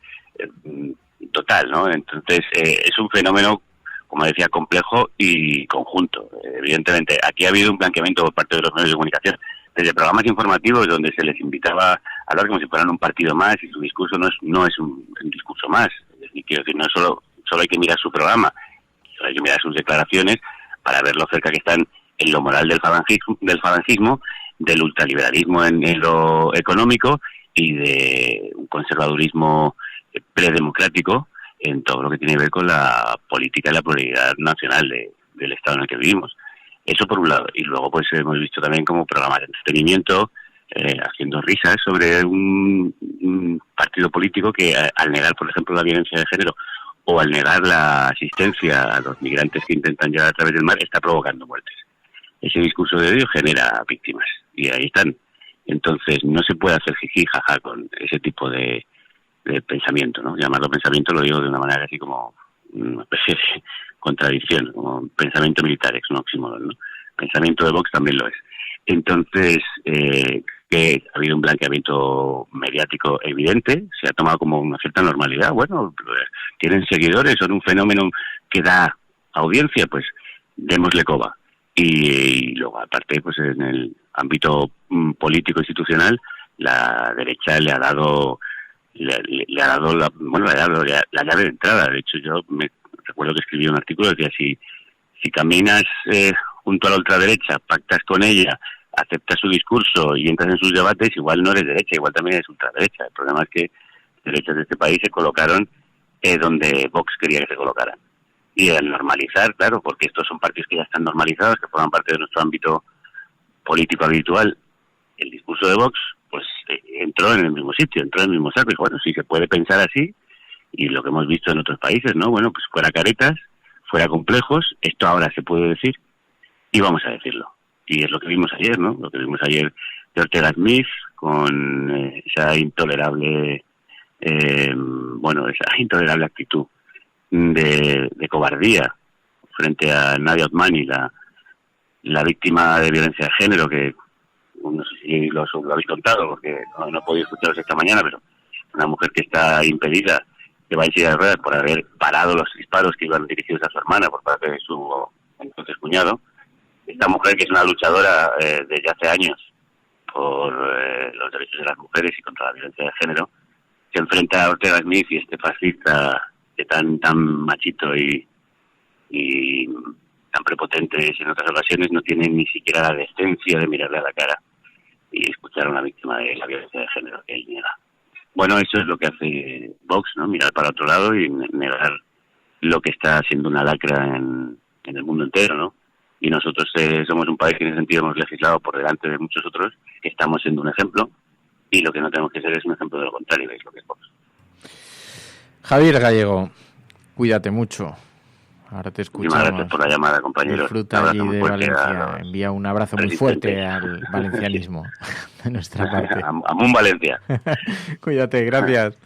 total, ¿no? Entonces es un fenómeno, como decía, complejo y conjunto. Evidentemente, aquí ha habido un blanqueamiento por parte de los medios de comunicación, desde programas informativos donde se les invitaba a hablar como si fueran un partido más, y su discurso no es un discurso más. Es decir, quiero decir, no es solo hay que mirar su programa, solo hay que mirar sus declaraciones para ver lo cerca que están en lo moral del falangismo, del ultraliberalismo en lo económico y de un conservadurismo predemocrático en todo lo que tiene que ver con la política y la pluralidad nacional del Estado en el que vivimos. Eso por un lado. Y luego pues hemos visto también como programas de entretenimiento haciendo risas sobre un partido político que, al negar, por ejemplo, la violencia de género o al negar la asistencia a los migrantes que intentan llegar a través del mar, está provocando muertes. Ese discurso de odio genera víctimas y ahí están. Entonces no se puede hacer jiji jaja con ese tipo de pensamiento, ¿no? Llamarlo pensamiento lo digo de una manera así como una especie de contradicción, como pensamiento militar, es un oxímoron, ¿no? Pensamiento de Vox también lo es. Entonces, que ha habido un blanqueamiento mediático evidente, se ha tomado como una cierta normalidad. Bueno, tienen seguidores, son un fenómeno que da audiencia, pues démosle coba. Y luego, aparte, pues en el ámbito político institucional, la derecha le ha dado la llave de entrada. De hecho, yo me recuerdo que escribí un artículo que decía, si caminas junto a la ultraderecha, pactas con ella, aceptas su discurso y entras en sus debates, igual no eres derecha, igual también eres ultraderecha. El problema es que derechas de este país se colocaron donde Vox quería que se colocaran. Y al normalizar, claro, porque estos son partidos que ya están normalizados, que forman parte de nuestro ámbito político habitual, el discurso de Vox, pues entró en el mismo sitio, entró en el mismo saco. Y bueno, sí se puede pensar así, y lo que hemos visto en otros países, ¿no? Bueno, pues fuera caretas, fuera complejos, esto ahora se puede decir, y vamos a decirlo. Y es lo que vimos ayer, ¿no? Lo que vimos ayer de Ortega Smith con esa intolerable actitud de cobardía frente a Nadia Otmani, la víctima de violencia de género, que no sé si lo habéis contado porque no he podido escucharos esta mañana, pero una mujer que está impedida que va en silla de ruedas por haber parado los disparos que iban dirigidos a su hermana por parte de su entonces cuñado. Esta mujer, que es una luchadora desde hace años por los derechos de las mujeres y contra la violencia de género, se enfrenta a Ortega Smith y este fascista que tan machito y tan prepotente en otras ocasiones, no tiene ni siquiera la decencia de mirarle a la cara y escuchar a una víctima de la violencia de género que él niega. Bueno, eso es lo que hace Vox, ¿no? Mirar para otro lado y negar lo que está siendo una lacra en el mundo entero, ¿no? Y nosotros somos un país que en ese sentido hemos legislado por delante de muchos otros, que estamos siendo un ejemplo, y lo que no tenemos que ser es un ejemplo de lo contrario, es lo que es Vox. Javier Gallego, cuídate mucho. Ahora te escuchamos. Muchas gracias por la llamada, compañeros. Disfruta allí de Valencia. Envía un abrazo muy fuerte al valencianismo de nuestra parte. Amun Valencia. Cuídate, gracias.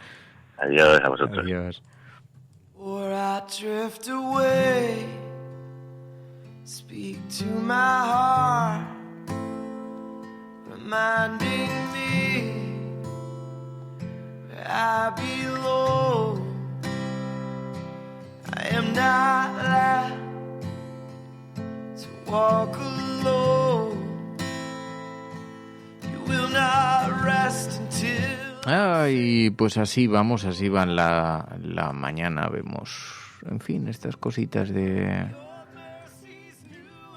Adiós a vosotros. Adiós. Speak to my heart, reminding me where I belong. I am not allowed to walk alone. You will not rest until... Ay, pues así vamos, así va la mañana. Vemos, en fin, estas cositas de...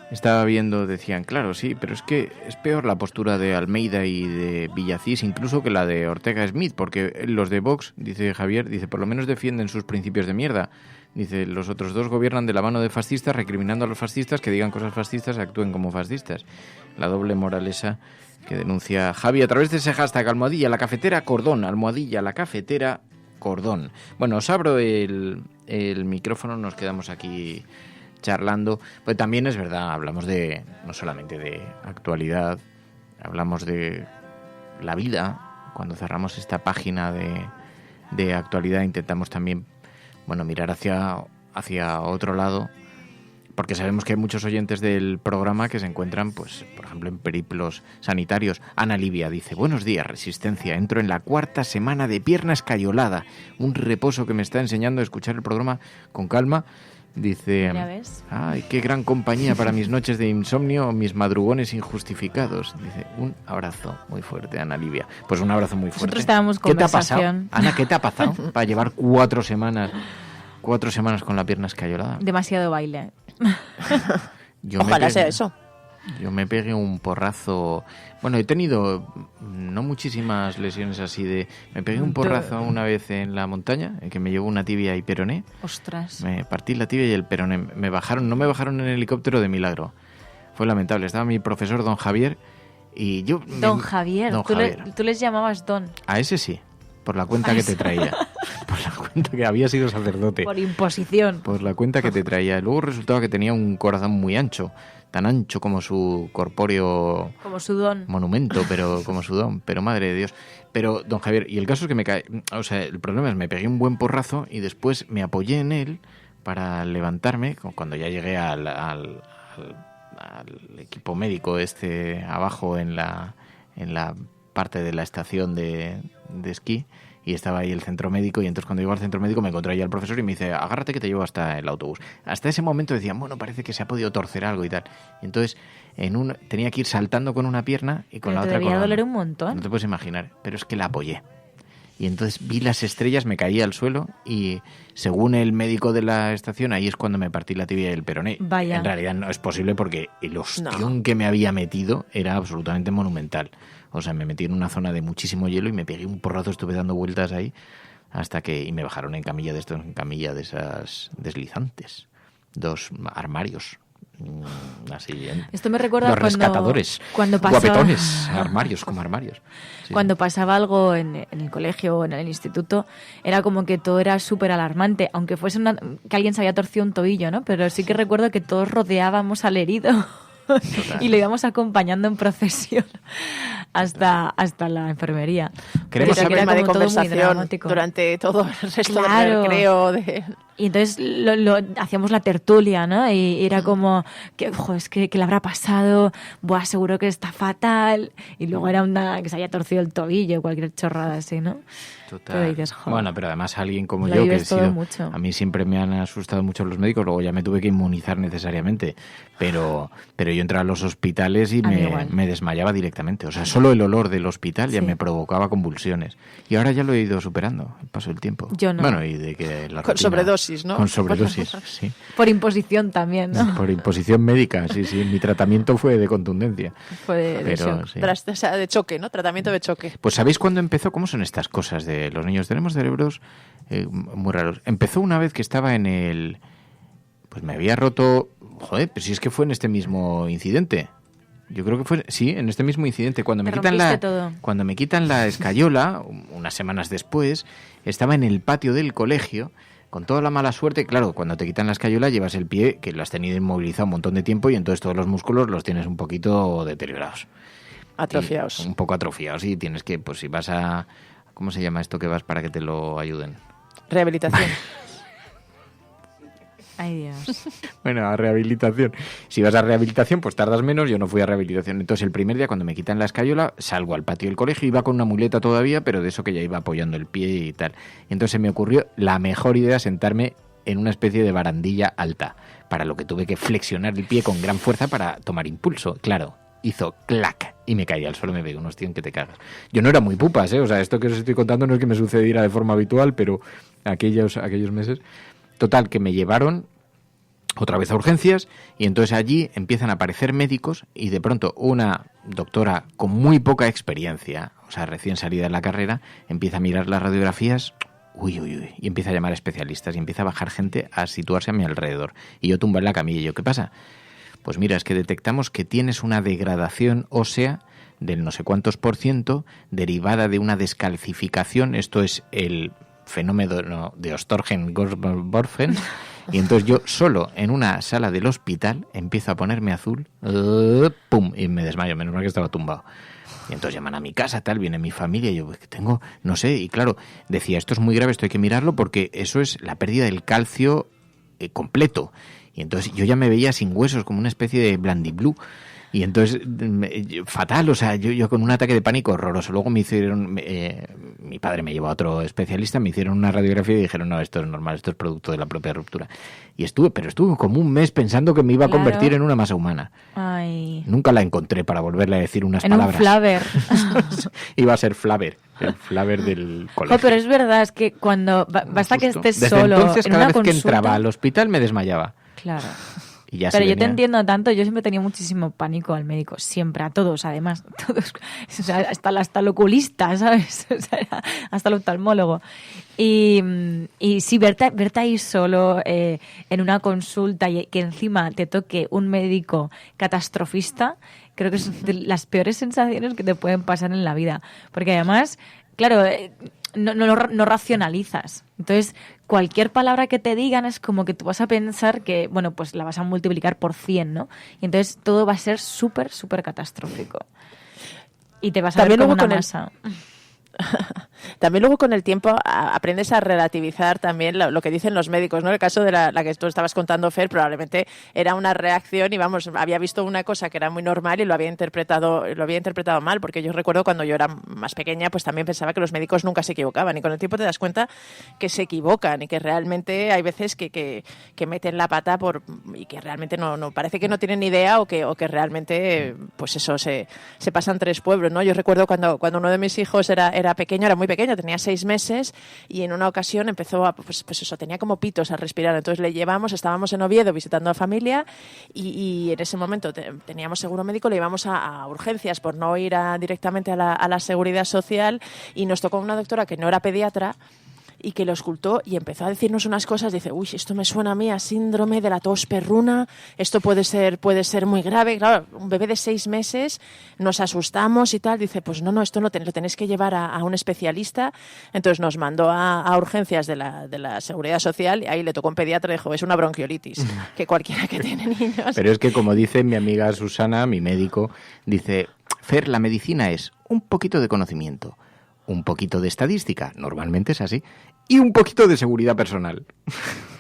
Estaba viendo, decían, claro, sí, pero es que es peor la postura de Almeida y de Villacís incluso que la de Ortega Smith, porque los de Vox, dice Javier, dice, por lo menos defienden sus principios de mierda. Dice, los otros dos gobiernan de la mano de fascistas, recriminando a los fascistas que digan cosas fascistas, actúen como fascistas. La doble moral esa que denuncia Javi a través de ese hashtag almohadilla la cafetera cordón, almohadilla la cafetera cordón. Bueno, os abro el micrófono, nos quedamos aquí charlando, pues también es verdad, hablamos de no solamente de actualidad, hablamos de la vida. Cuando cerramos esta página de actualidad intentamos también, bueno, mirar hacia otro lado, porque sabemos que hay muchos oyentes del programa que se encuentran, pues, por ejemplo, en periplos sanitarios. Ana Livia dice, buenos días, Resistencia, entro en la 4ª semana de pierna escayolada, un reposo que me está enseñando a escuchar el programa con calma. Dice, ay, qué gran compañía para mis noches de insomnio o mis madrugones injustificados. Dice, un abrazo muy fuerte, Ana Livia. Pues un abrazo muy fuerte. Nosotros estábamos con conversación. Ana, ¿qué te ha pasado para llevar 4 semanas con la pierna escayolada? Demasiado baile. Ojalá sea eso. Yo me pegué un porrazo. Bueno, he tenido no muchísimas lesiones así de... Me pegué un porrazo una vez en la montaña, en que me llevó una tibia y peroné. Ostras. Me partí la tibia y el peroné. No me bajaron en helicóptero de milagro. Fue lamentable. Estaba mi profesor, don Javier, y yo... Don Javier. Tú les llamabas don. A ese sí, por la cuenta que te traía. Por la cuenta que había sido sacerdote. Por imposición. Por la cuenta que te traía. Luego resultaba que tenía un corazón muy ancho. Tan ancho como su corpóreo... Como su don. Monumento, pero como su don. Pero madre de Dios. Pero, don Javier, y el caso es que me cae... O sea, el problema es me pegué un buen porrazo y después me apoyé en él para levantarme. Cuando ya llegué al equipo médico abajo en la parte de la estación de esquí. Y estaba ahí el centro médico, y entonces cuando llego al centro médico me encontré ahí al profesor y me dice, agárrate que te llevo hasta el autobús. Hasta ese momento decían, bueno, parece que se ha podido torcer algo y tal. Y entonces tenía que ir saltando con una pierna y con la otra con la otra. Te debía doler un montón. No te puedes imaginar, pero es que la apoyé. Y entonces vi las estrellas, me caí al suelo y según el médico de la estación, ahí es cuando me partí la tibia y el peroné. Vaya. En realidad no es posible porque el ostión que me había metido era absolutamente monumental. O sea, me metí en una zona de muchísimo hielo y me pegué un porrazo, estuve dando vueltas ahí y me bajaron en camilla de esas deslizantes. 2 armarios. Así, esto me recuerda los rescatadores, cuando pasaba... guapetones, armarios como armarios. Sí. Cuando pasaba algo en el colegio o en el instituto, era como que todo era súper alarmante, aunque fuese que alguien se había torcido un tobillo, ¿no? Pero sí que recuerdo que todos rodeábamos al herido. Y lo íbamos acompañando en procesión hasta la enfermería. Queremos saber tema de conversación durante todo el resto del recreo. Y entonces hacíamos la tertulia, ¿no? Y era como, es que le habrá pasado, buah, seguro que está fatal. Y luego era que se había torcido el tobillo, cualquier chorrada así, ¿no? Total. Dices, bueno, pero además alguien como yo, que he sido, mucho. A mí siempre me han asustado mucho los médicos, luego ya me tuve que inmunizar necesariamente, pero yo entraba a los hospitales y me desmayaba directamente. O sea, solo el olor del hospital ya me provocaba convulsiones. Y ahora ya lo he ido superando, el paso del tiempo. Yo no. Bueno, y de que la con sobredosis, ¿no? Con sobredosis, sí. Por imposición también, ¿no? Por imposición médica, sí. Mi tratamiento fue de contundencia. Fue de choque, ¿no? Tratamiento de choque. Pues ¿sabéis cuándo empezó? ¿Cómo son estas cosas de los niños? Tenemos cerebros muy raros. Empezó una vez que estaba en el... Pues me había roto... Joder, pero si es que fue en este mismo incidente. Yo creo que fue, sí, en este mismo incidente. Cuando me quitan la escayola, unas semanas después, estaba en el patio del colegio, con toda la mala suerte. Claro, cuando te quitan la escayola llevas el pie, que lo has tenido inmovilizado un montón de tiempo, y entonces todos los músculos los tienes un poquito deteriorados. Atrofiados. Un poco atrofiados, y tienes que, pues si vas a... ¿Cómo se llama esto que vas para que te lo ayuden? Rehabilitación. Ay, Dios. Bueno, a rehabilitación. Si vas a rehabilitación, pues tardas menos. Yo no fui a rehabilitación. Entonces, el primer día, cuando me quitan la escayola, salgo al patio del colegio. Iba con una muleta todavía, pero de eso que ya iba apoyando el pie y tal. Entonces, se me ocurrió la mejor idea, sentarme en una especie de barandilla alta, para lo que tuve que flexionar el pie con gran fuerza para tomar impulso. Claro, hizo clac y me caí al suelo, me pegué unos tíos que te cagas. Yo no era muy pupas, ¿eh? O sea, esto que os estoy contando no es que me sucediera de forma habitual, pero aquellos meses... Total, que me llevaron otra vez a urgencias, y entonces allí empiezan a aparecer médicos, y de pronto una doctora con muy poca experiencia, o sea, recién salida de la carrera, empieza a mirar las radiografías, y empieza a llamar a especialistas, y empieza a bajar gente a situarse a mi alrededor. Y yo tumbo en la camilla, y yo, ¿qué pasa? Pues mira, es que detectamos que tienes una degradación ósea del no sé cuántos % derivada de una descalcificación, esto es el fenómeno de Oeströgen-Gorborfen, y entonces yo solo en una sala del hospital empiezo a ponerme azul, pum, y me desmayo, menos mal que estaba tumbado. Y entonces llaman a mi casa, tal, viene mi familia, y yo pues, tengo, no sé, y claro, decía, esto es muy grave, esto hay que mirarlo porque eso es la pérdida del calcio completo. Y entonces yo ya me veía sin huesos, como una especie de blandiblue. Y entonces, fatal, o sea, yo con un ataque de pánico horroroso. Luego me hicieron, mi padre me llevó a otro especialista, me hicieron una radiografía y dijeron, no, esto es normal, esto es producto de la propia ruptura. Y estuve como un mes pensando que me iba a convertir en una masa humana. Ay. Nunca la encontré para volverle a decir unas palabras. En un Flaver. Iba a ser Flaver, el Flaver del colegio. Pero es verdad, es que cuando basta que estés desde solo entonces, en cada una vez consulta, que entraba al hospital me desmayaba. Claro. Y ya pero yo venía. te entiendo tanto, yo siempre tenía muchísimo pánico al médico, siempre, a todos, además, todos, o sea, hasta el oculista, ¿sabes? O sea, hasta el oftalmólogo. Y sí, verte ahí solo en una consulta y que encima te toque un médico catastrofista, creo que es de las peores sensaciones que te pueden pasar en la vida. Porque además, claro, no racionalizas. Entonces, cualquier palabra que te digan es como que tú vas a pensar que, bueno, pues la vas a multiplicar por 100, ¿no? Y entonces todo va a ser súper, súper catastrófico. Y te vas a ver como una masa. También luego con el tiempo aprendes a relativizar también lo que dicen los médicos, ¿no? El caso de la que tú estabas contando, Fer, probablemente era una reacción y vamos, había visto una cosa que era muy normal y lo había interpretado mal, porque yo recuerdo cuando yo era más pequeña, pues también pensaba que los médicos nunca se equivocaban, y con el tiempo te das cuenta que se equivocan y que realmente hay veces que meten la pata y que realmente no parece que no tienen ni idea o que realmente pues eso se pasan tres pueblos, ¿no? Yo recuerdo cuando uno de mis hijos era pequeño, era muy pequeño, tenía 6 meses, y en una ocasión empezó a, pues eso, tenía como pitos al respirar. Entonces le llevamos, estábamos en Oviedo visitando a familia, y en ese momento teníamos seguro médico, le llevamos a urgencias por no ir directamente a la seguridad social, y nos tocó una doctora que no era pediatra y que lo escultó y empezó a decirnos unas cosas. Dice, uy, esto me suena a mí a síndrome de la tos perruna, esto puede ser muy grave. Claro, un bebé de 6 meses, nos asustamos y tal. Dice, pues no, esto lo tenéis que llevar a un especialista. Entonces nos mandó a urgencias de la Seguridad Social, y ahí le tocó un pediatra y dijo, es una bronquiolitis, que cualquiera que tiene niños... Pero es que, como dice mi amiga Susana, mi médico, dice, Fer, la medicina es un poquito de conocimiento, un poquito de estadística, normalmente es así, y un poquito de seguridad personal.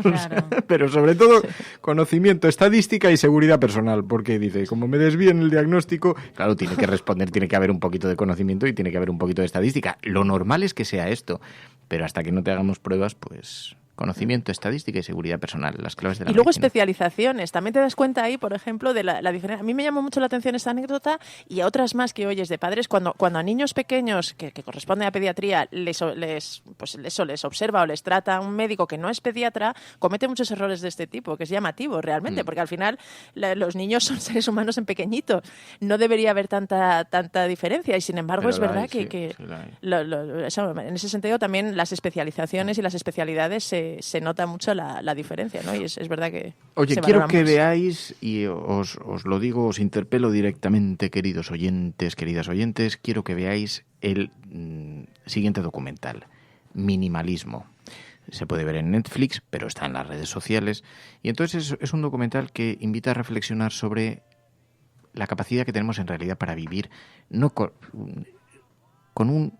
Claro. Pero sobre todo conocimiento, estadística y seguridad personal, porque dice, como me desvíen el diagnóstico, claro, tiene que responder, tiene que haber un poquito de conocimiento y tiene que haber un poquito de estadística. Lo normal es que sea esto, pero hasta que no te hagamos pruebas, pues... Conocimiento, estadística y seguridad personal, las claves de la Y luego medicina. especializaciones. También te das cuenta ahí, por ejemplo, de la diferencia. A mí me llamó mucho la atención esta anécdota y a otras más que oyes de padres cuando a niños pequeños que corresponden a pediatría les observa o les trata un médico que no es pediatra, comete muchos errores de este tipo, que es llamativo realmente, porque al final los niños son seres humanos en pequeñitos. No debería haber tanta diferencia y sin embargo Pero es verdad hay, que sí, en ese sentido también las especializaciones y las especialidades se nota mucho la diferencia, ¿no? Y es verdad que Oye, se quiero valora que más. veáis, y os lo digo, os interpelo directamente, queridas oyentes, quiero que veáis el siguiente documental, Minimalismo. Se puede ver en Netflix, pero está en las redes sociales. Y entonces es un documental que invita a reflexionar sobre la capacidad que tenemos en realidad para vivir no con un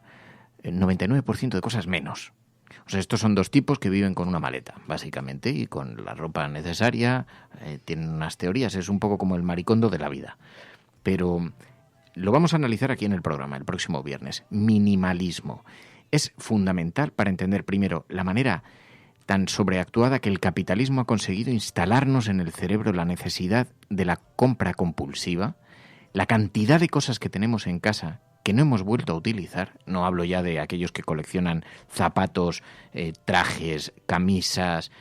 99% de cosas menos. O sea, estos son dos tipos que viven con una maleta, básicamente, y con la ropa necesaria, tienen unas teorías, es un poco como el maricondo de la vida. Pero lo vamos a analizar aquí en el programa, el próximo viernes. Minimalismo. Es fundamental para entender, primero, la manera tan sobreactuada que el capitalismo ha conseguido instalarnos en el cerebro la necesidad de la compra compulsiva, la cantidad de cosas que tenemos en casa que no hemos vuelto a utilizar. No hablo ya de aquellos que coleccionan zapatos, trajes, camisas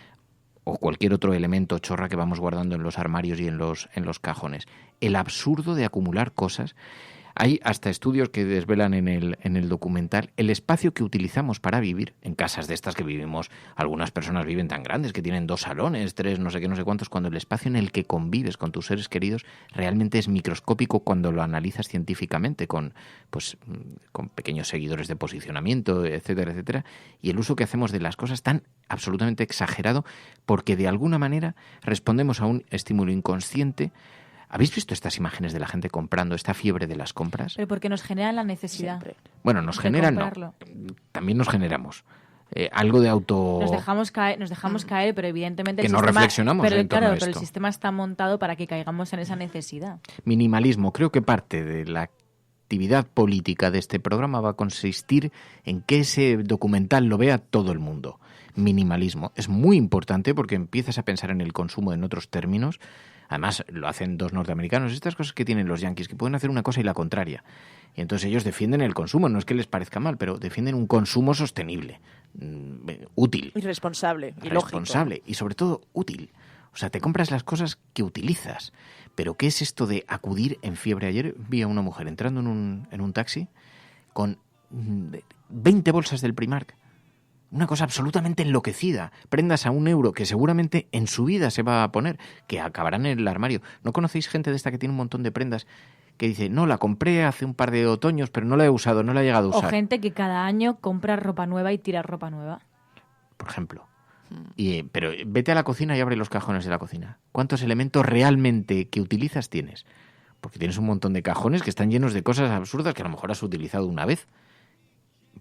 o cualquier otro elemento chorra que vamos guardando en los armarios y en los cajones. El absurdo de acumular cosas. Hay hasta estudios que desvelan en el documental el espacio que utilizamos para vivir en casas de estas que vivimos. Algunas personas viven tan grandes que tienen 2 salones, 3, no sé qué, no sé cuántos, cuando el espacio en el que convives con tus seres queridos realmente es microscópico cuando lo analizas científicamente con pequeños seguidores de posicionamiento, etcétera, etcétera. Y el uso que hacemos de las cosas tan absolutamente exagerado porque de alguna manera respondemos a un estímulo inconsciente. ¿Habéis visto estas imágenes de la gente comprando, esta fiebre de las compras? Pero porque nos generan la necesidad. Siempre. Bueno, nos generan, no. También nos generamos. Algo de auto... Nos dejamos caer, pero evidentemente que el no sistema... reflexionamos en torno a esto. Pero el sistema está montado para que caigamos en esa necesidad. Minimalismo. Creo que parte de la actividad política de este programa va a consistir en que ese documental lo vea todo el mundo. Minimalismo. Es muy importante porque empiezas a pensar en el consumo en otros términos. Además, lo hacen 2 norteamericanos. Estas cosas que tienen los yanquis, que pueden hacer una cosa y la contraria. Y entonces ellos defienden el consumo. No es que les parezca mal, pero defienden un consumo sostenible, útil. Y responsable. Y responsable. lógico. Y sobre todo, útil. O sea, te compras las cosas que utilizas. Pero ¿qué es esto de acudir en fiebre? Ayer vi a una mujer entrando en un taxi con 20 bolsas del Primark. Una cosa absolutamente enloquecida. Prendas a €1 que seguramente en su vida se va a poner, que acabarán en el armario. ¿No conocéis gente de esta que tiene un montón de prendas que dice, no, la compré hace un par de otoños, pero no la he usado, no la he llegado a usar? O gente que cada año compra ropa nueva y tira ropa nueva. Por ejemplo. Pero vete a la cocina y abre los cajones de la cocina. ¿Cuántos elementos realmente que utilizas tienes? Porque tienes un montón de cajones que están llenos de cosas absurdas que a lo mejor has utilizado una vez.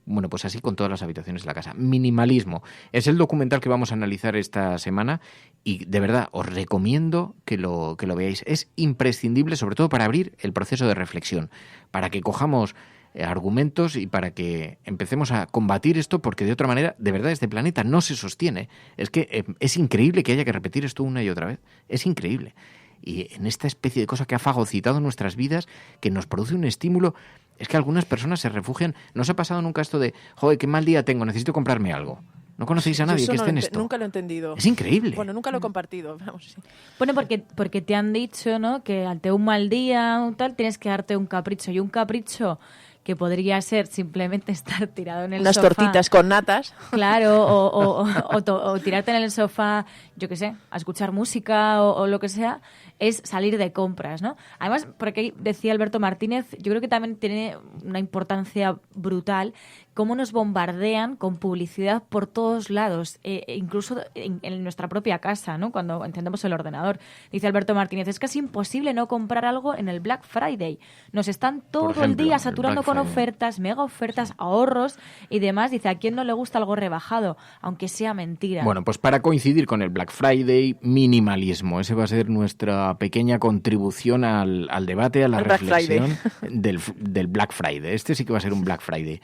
Bueno, pues así con todas las habitaciones de la casa. Minimalismo. Es el documental que vamos a analizar esta semana y de verdad os recomiendo que lo veáis. Es imprescindible, sobre todo para abrir el proceso de reflexión, para que cojamos argumentos y para que empecemos a combatir esto, porque de otra manera, de verdad, este planeta no se sostiene. Es que es increíble que haya que repetir esto una y otra vez. Es increíble. Y en esta especie de cosa que ha fagocitado nuestras vidas, que nos produce un estímulo, es que algunas personas se refugian. ¿No os ha pasado nunca esto de, joder, qué mal día tengo, necesito comprarme algo? ¿No conocéis a nadie que esté en esto? Nunca lo he entendido. Es increíble. Bueno, nunca lo he compartido. Vamos, sí. Bueno, porque te han dicho, ¿no?, que ante un mal día o tal tienes que darte un capricho. Y un capricho que podría ser simplemente estar tirado en el Unas sofá. Unas tortitas con natas. Claro, o tirarte en el sofá, yo qué sé, a escuchar música o lo que sea, es salir de compras, ¿no? Además, porque decía Alberto Martínez, yo creo que también tiene una importancia brutal cómo nos bombardean con publicidad por todos lados, incluso en nuestra propia casa, ¿no?, cuando encendemos el ordenador. Dice Alberto Martínez, es casi imposible no comprar algo en el Black Friday. Nos están todo el día saturando con con ofertas, mega ofertas, ahorros y demás. Dice, ¿a quién no le gusta algo rebajado? Aunque sea mentira. Bueno, pues para coincidir con el Black Friday, minimalismo. Ese va a ser nuestra pequeña contribución al debate, a la reflexión del Black Friday. Este sí que va a ser un Black Friday.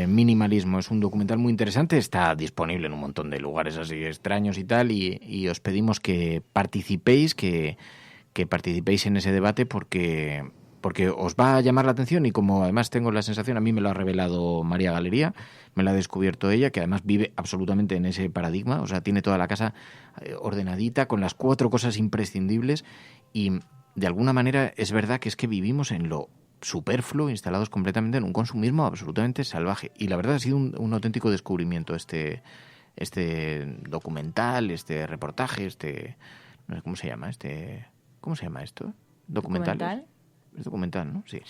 Minimalismo es un documental muy interesante. Está disponible en un montón de lugares así extraños y tal. Y os pedimos que participéis, que participéis en ese debate porque os va a llamar la atención y como además tengo la sensación, a mí me lo ha revelado María Galería, me lo ha descubierto ella, que además vive absolutamente en ese paradigma, o sea, tiene toda la casa ordenadita con las 4 cosas imprescindibles y de alguna manera es verdad que es que vivimos en lo superfluo, instalados completamente en un consumismo absolutamente salvaje y la verdad ha sido un auténtico descubrimiento este documental, este reportaje, no sé cómo se llama, ¿cómo se llama esto? ¿Documental? Es documental, ¿no? Sí.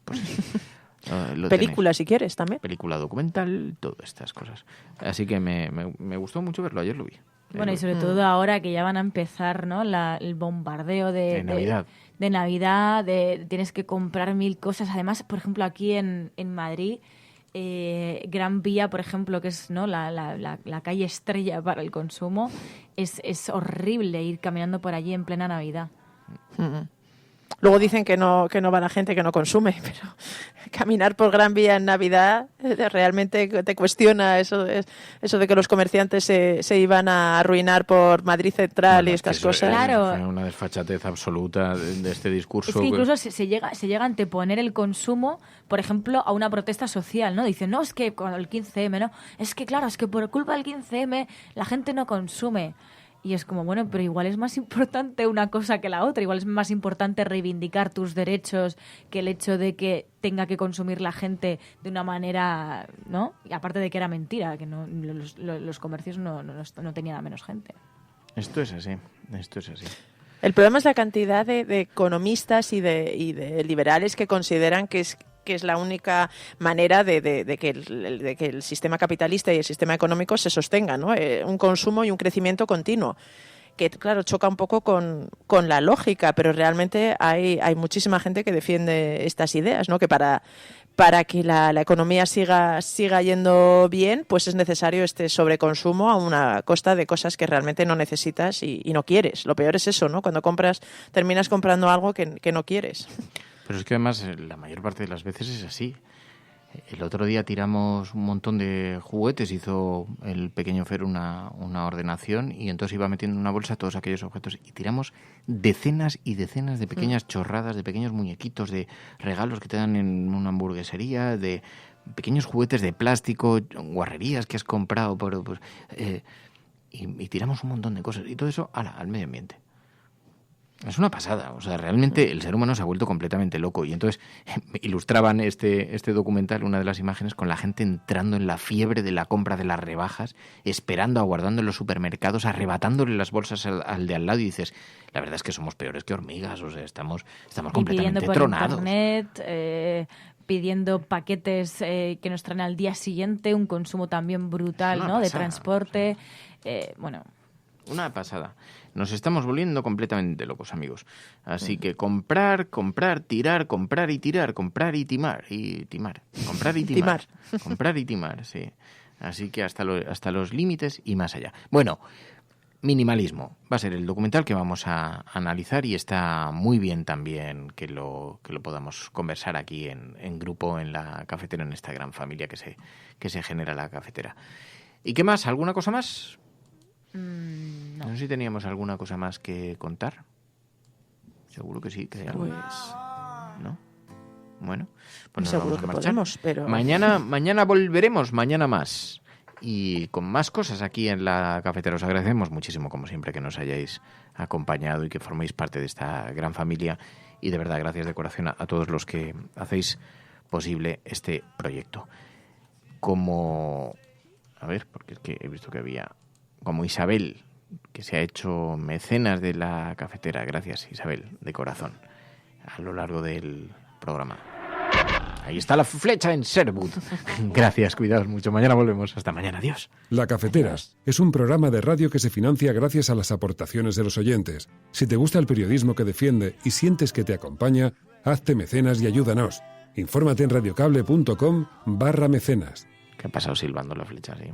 Pues, película, si quieres, también. Película, documental, todas estas cosas. Así que me gustó mucho verlo, ayer lo vi. Bueno, y sobre todo ahora que ya van a empezar, ¿no? El bombardeo de Navidad. De Navidad, tienes que comprar 1000 cosas. Además, por ejemplo, aquí en Madrid, Gran Vía, por ejemplo, que es, ¿no? la calle estrella para el consumo, es horrible ir caminando por allí en plena Navidad. Luego dicen que no va la gente que no consume, pero caminar por Gran Vía en Navidad realmente te cuestiona eso de que los comerciantes se iban a arruinar por Madrid Central y estas cosas. Claro. Es una desfachatez absoluta de este discurso. Es que incluso se llega a anteponer el consumo, por ejemplo, a una protesta social, ¿no? Dicen, no, es que con el 15M, ¿no? Es que claro, es que por culpa del 15M la gente no consume. Y es como, bueno, pero igual es más importante una cosa que la otra. Igual es más importante reivindicar tus derechos que el hecho de que tenga que consumir la gente de una manera, ¿no? Y aparte de que era mentira, que no, los comercios no tenían a menos gente. Esto es así. El problema es la cantidad de economistas y de liberales que consideran que es la única manera de que el sistema capitalista y el sistema económico se sostengan, ¿no? Un consumo y un crecimiento continuo, que claro, choca un poco con la lógica, pero realmente hay muchísima gente que defiende estas ideas, ¿no? Que para que la economía siga yendo bien, pues es necesario este sobreconsumo a una costa de cosas que realmente no necesitas y no quieres. Lo peor es eso, ¿no? Cuando terminas comprando algo que no quieres. Pero es que además la mayor parte de las veces es así. El otro día tiramos un montón de juguetes, hizo el pequeño Fer una ordenación y entonces iba metiendo en una bolsa todos aquellos objetos y tiramos decenas y decenas de pequeñas chorradas, de pequeños muñequitos, de regalos que te dan en una hamburguesería, de pequeños juguetes de plástico, guarrerías que has comprado, y tiramos un montón de cosas y todo eso al medio ambiente. Es una pasada, o sea, realmente el ser humano se ha vuelto completamente loco y entonces ilustraban este documental, una de las imágenes, con la gente entrando en la fiebre de la compra de las rebajas, esperando, aguardando en los supermercados, arrebatándole las bolsas al de al lado y dices, la verdad es que somos peores que hormigas, o sea, estamos completamente tronados. Internet, pidiendo paquetes que nos traen al día siguiente, un consumo también brutal, ¿no? De transporte, bueno... Una pasada. Nos estamos volviendo completamente locos, amigos. Así que comprar, tirar, comprar y tirar, comprar y timar. Comprar y timar. Comprar y timar, sí. Así que hasta los límites y más allá. Bueno, minimalismo. Va a ser el documental que vamos a analizar y está muy bien también que lo podamos conversar aquí en grupo, en la cafetera, en esta gran familia que se genera la cafetera. ¿Y qué más? ¿Alguna cosa más? No. No sé si teníamos alguna cosa más que contar. Seguro que sí, que hay algo. ¿No? Bueno, pues nos seguro vamos a que marchar. podemos, pero... Mañana volveremos, mañana más. Y con más cosas aquí en la cafetera. Os agradecemos muchísimo, como siempre, que nos hayáis acompañado y que forméis parte de esta gran familia. Y de verdad, gracias de corazón a todos los que hacéis posible este proyecto. A ver, porque es que he visto que había... Como Isabel, que se ha hecho mecenas de la cafetera. Gracias, Isabel, de corazón, a lo largo del programa. Ahí está la flecha en Sherwood. Gracias, cuidaos mucho. Mañana volvemos. Hasta mañana. Adiós. La Cafetera es un programa de radio que se financia gracias a las aportaciones de los oyentes. Si te gusta el periodismo que defiende y sientes que te acompaña, hazte mecenas y ayúdanos. Infórmate en radiocable.com/mecenas. Que ha pasado silbando la flecha así.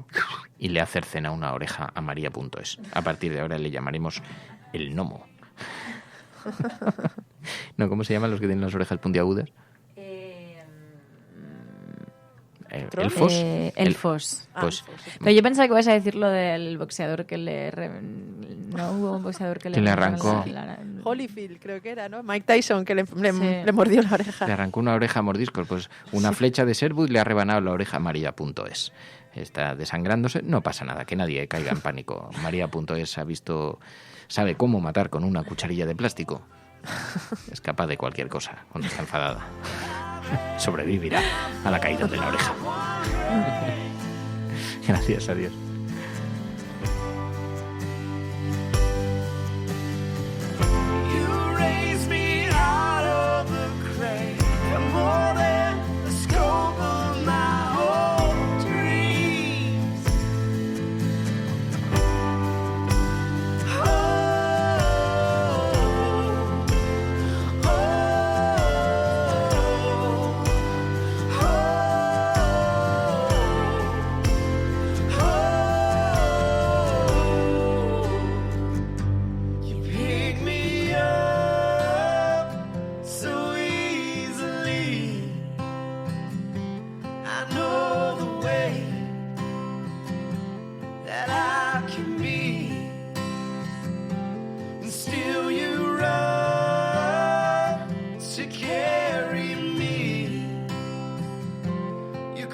Y le ha cercena una oreja a María.es. A partir de ahora le llamaremos el gnomo. No, ¿cómo se llaman los que tienen las orejas puntiagudas? ¿Elfos? Elfos. Pues, pero yo pensaba que ibas a decir lo del boxeador que no hubo un boxeador que le arrancó. Holyfield, creo que era, ¿no? Mike Tyson, que le mordió la oreja. Le arrancó una oreja a mordiscos. Pues una flecha de Sherwood le ha rebanado la oreja a María.es. Está desangrándose. No pasa nada, que nadie caiga en pánico. María.es sabe cómo matar con una cucharilla de plástico. Es capaz de cualquier cosa cuando está enfadada. Sobrevivirá a la caída de la oreja. Gracias, adiós.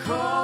Call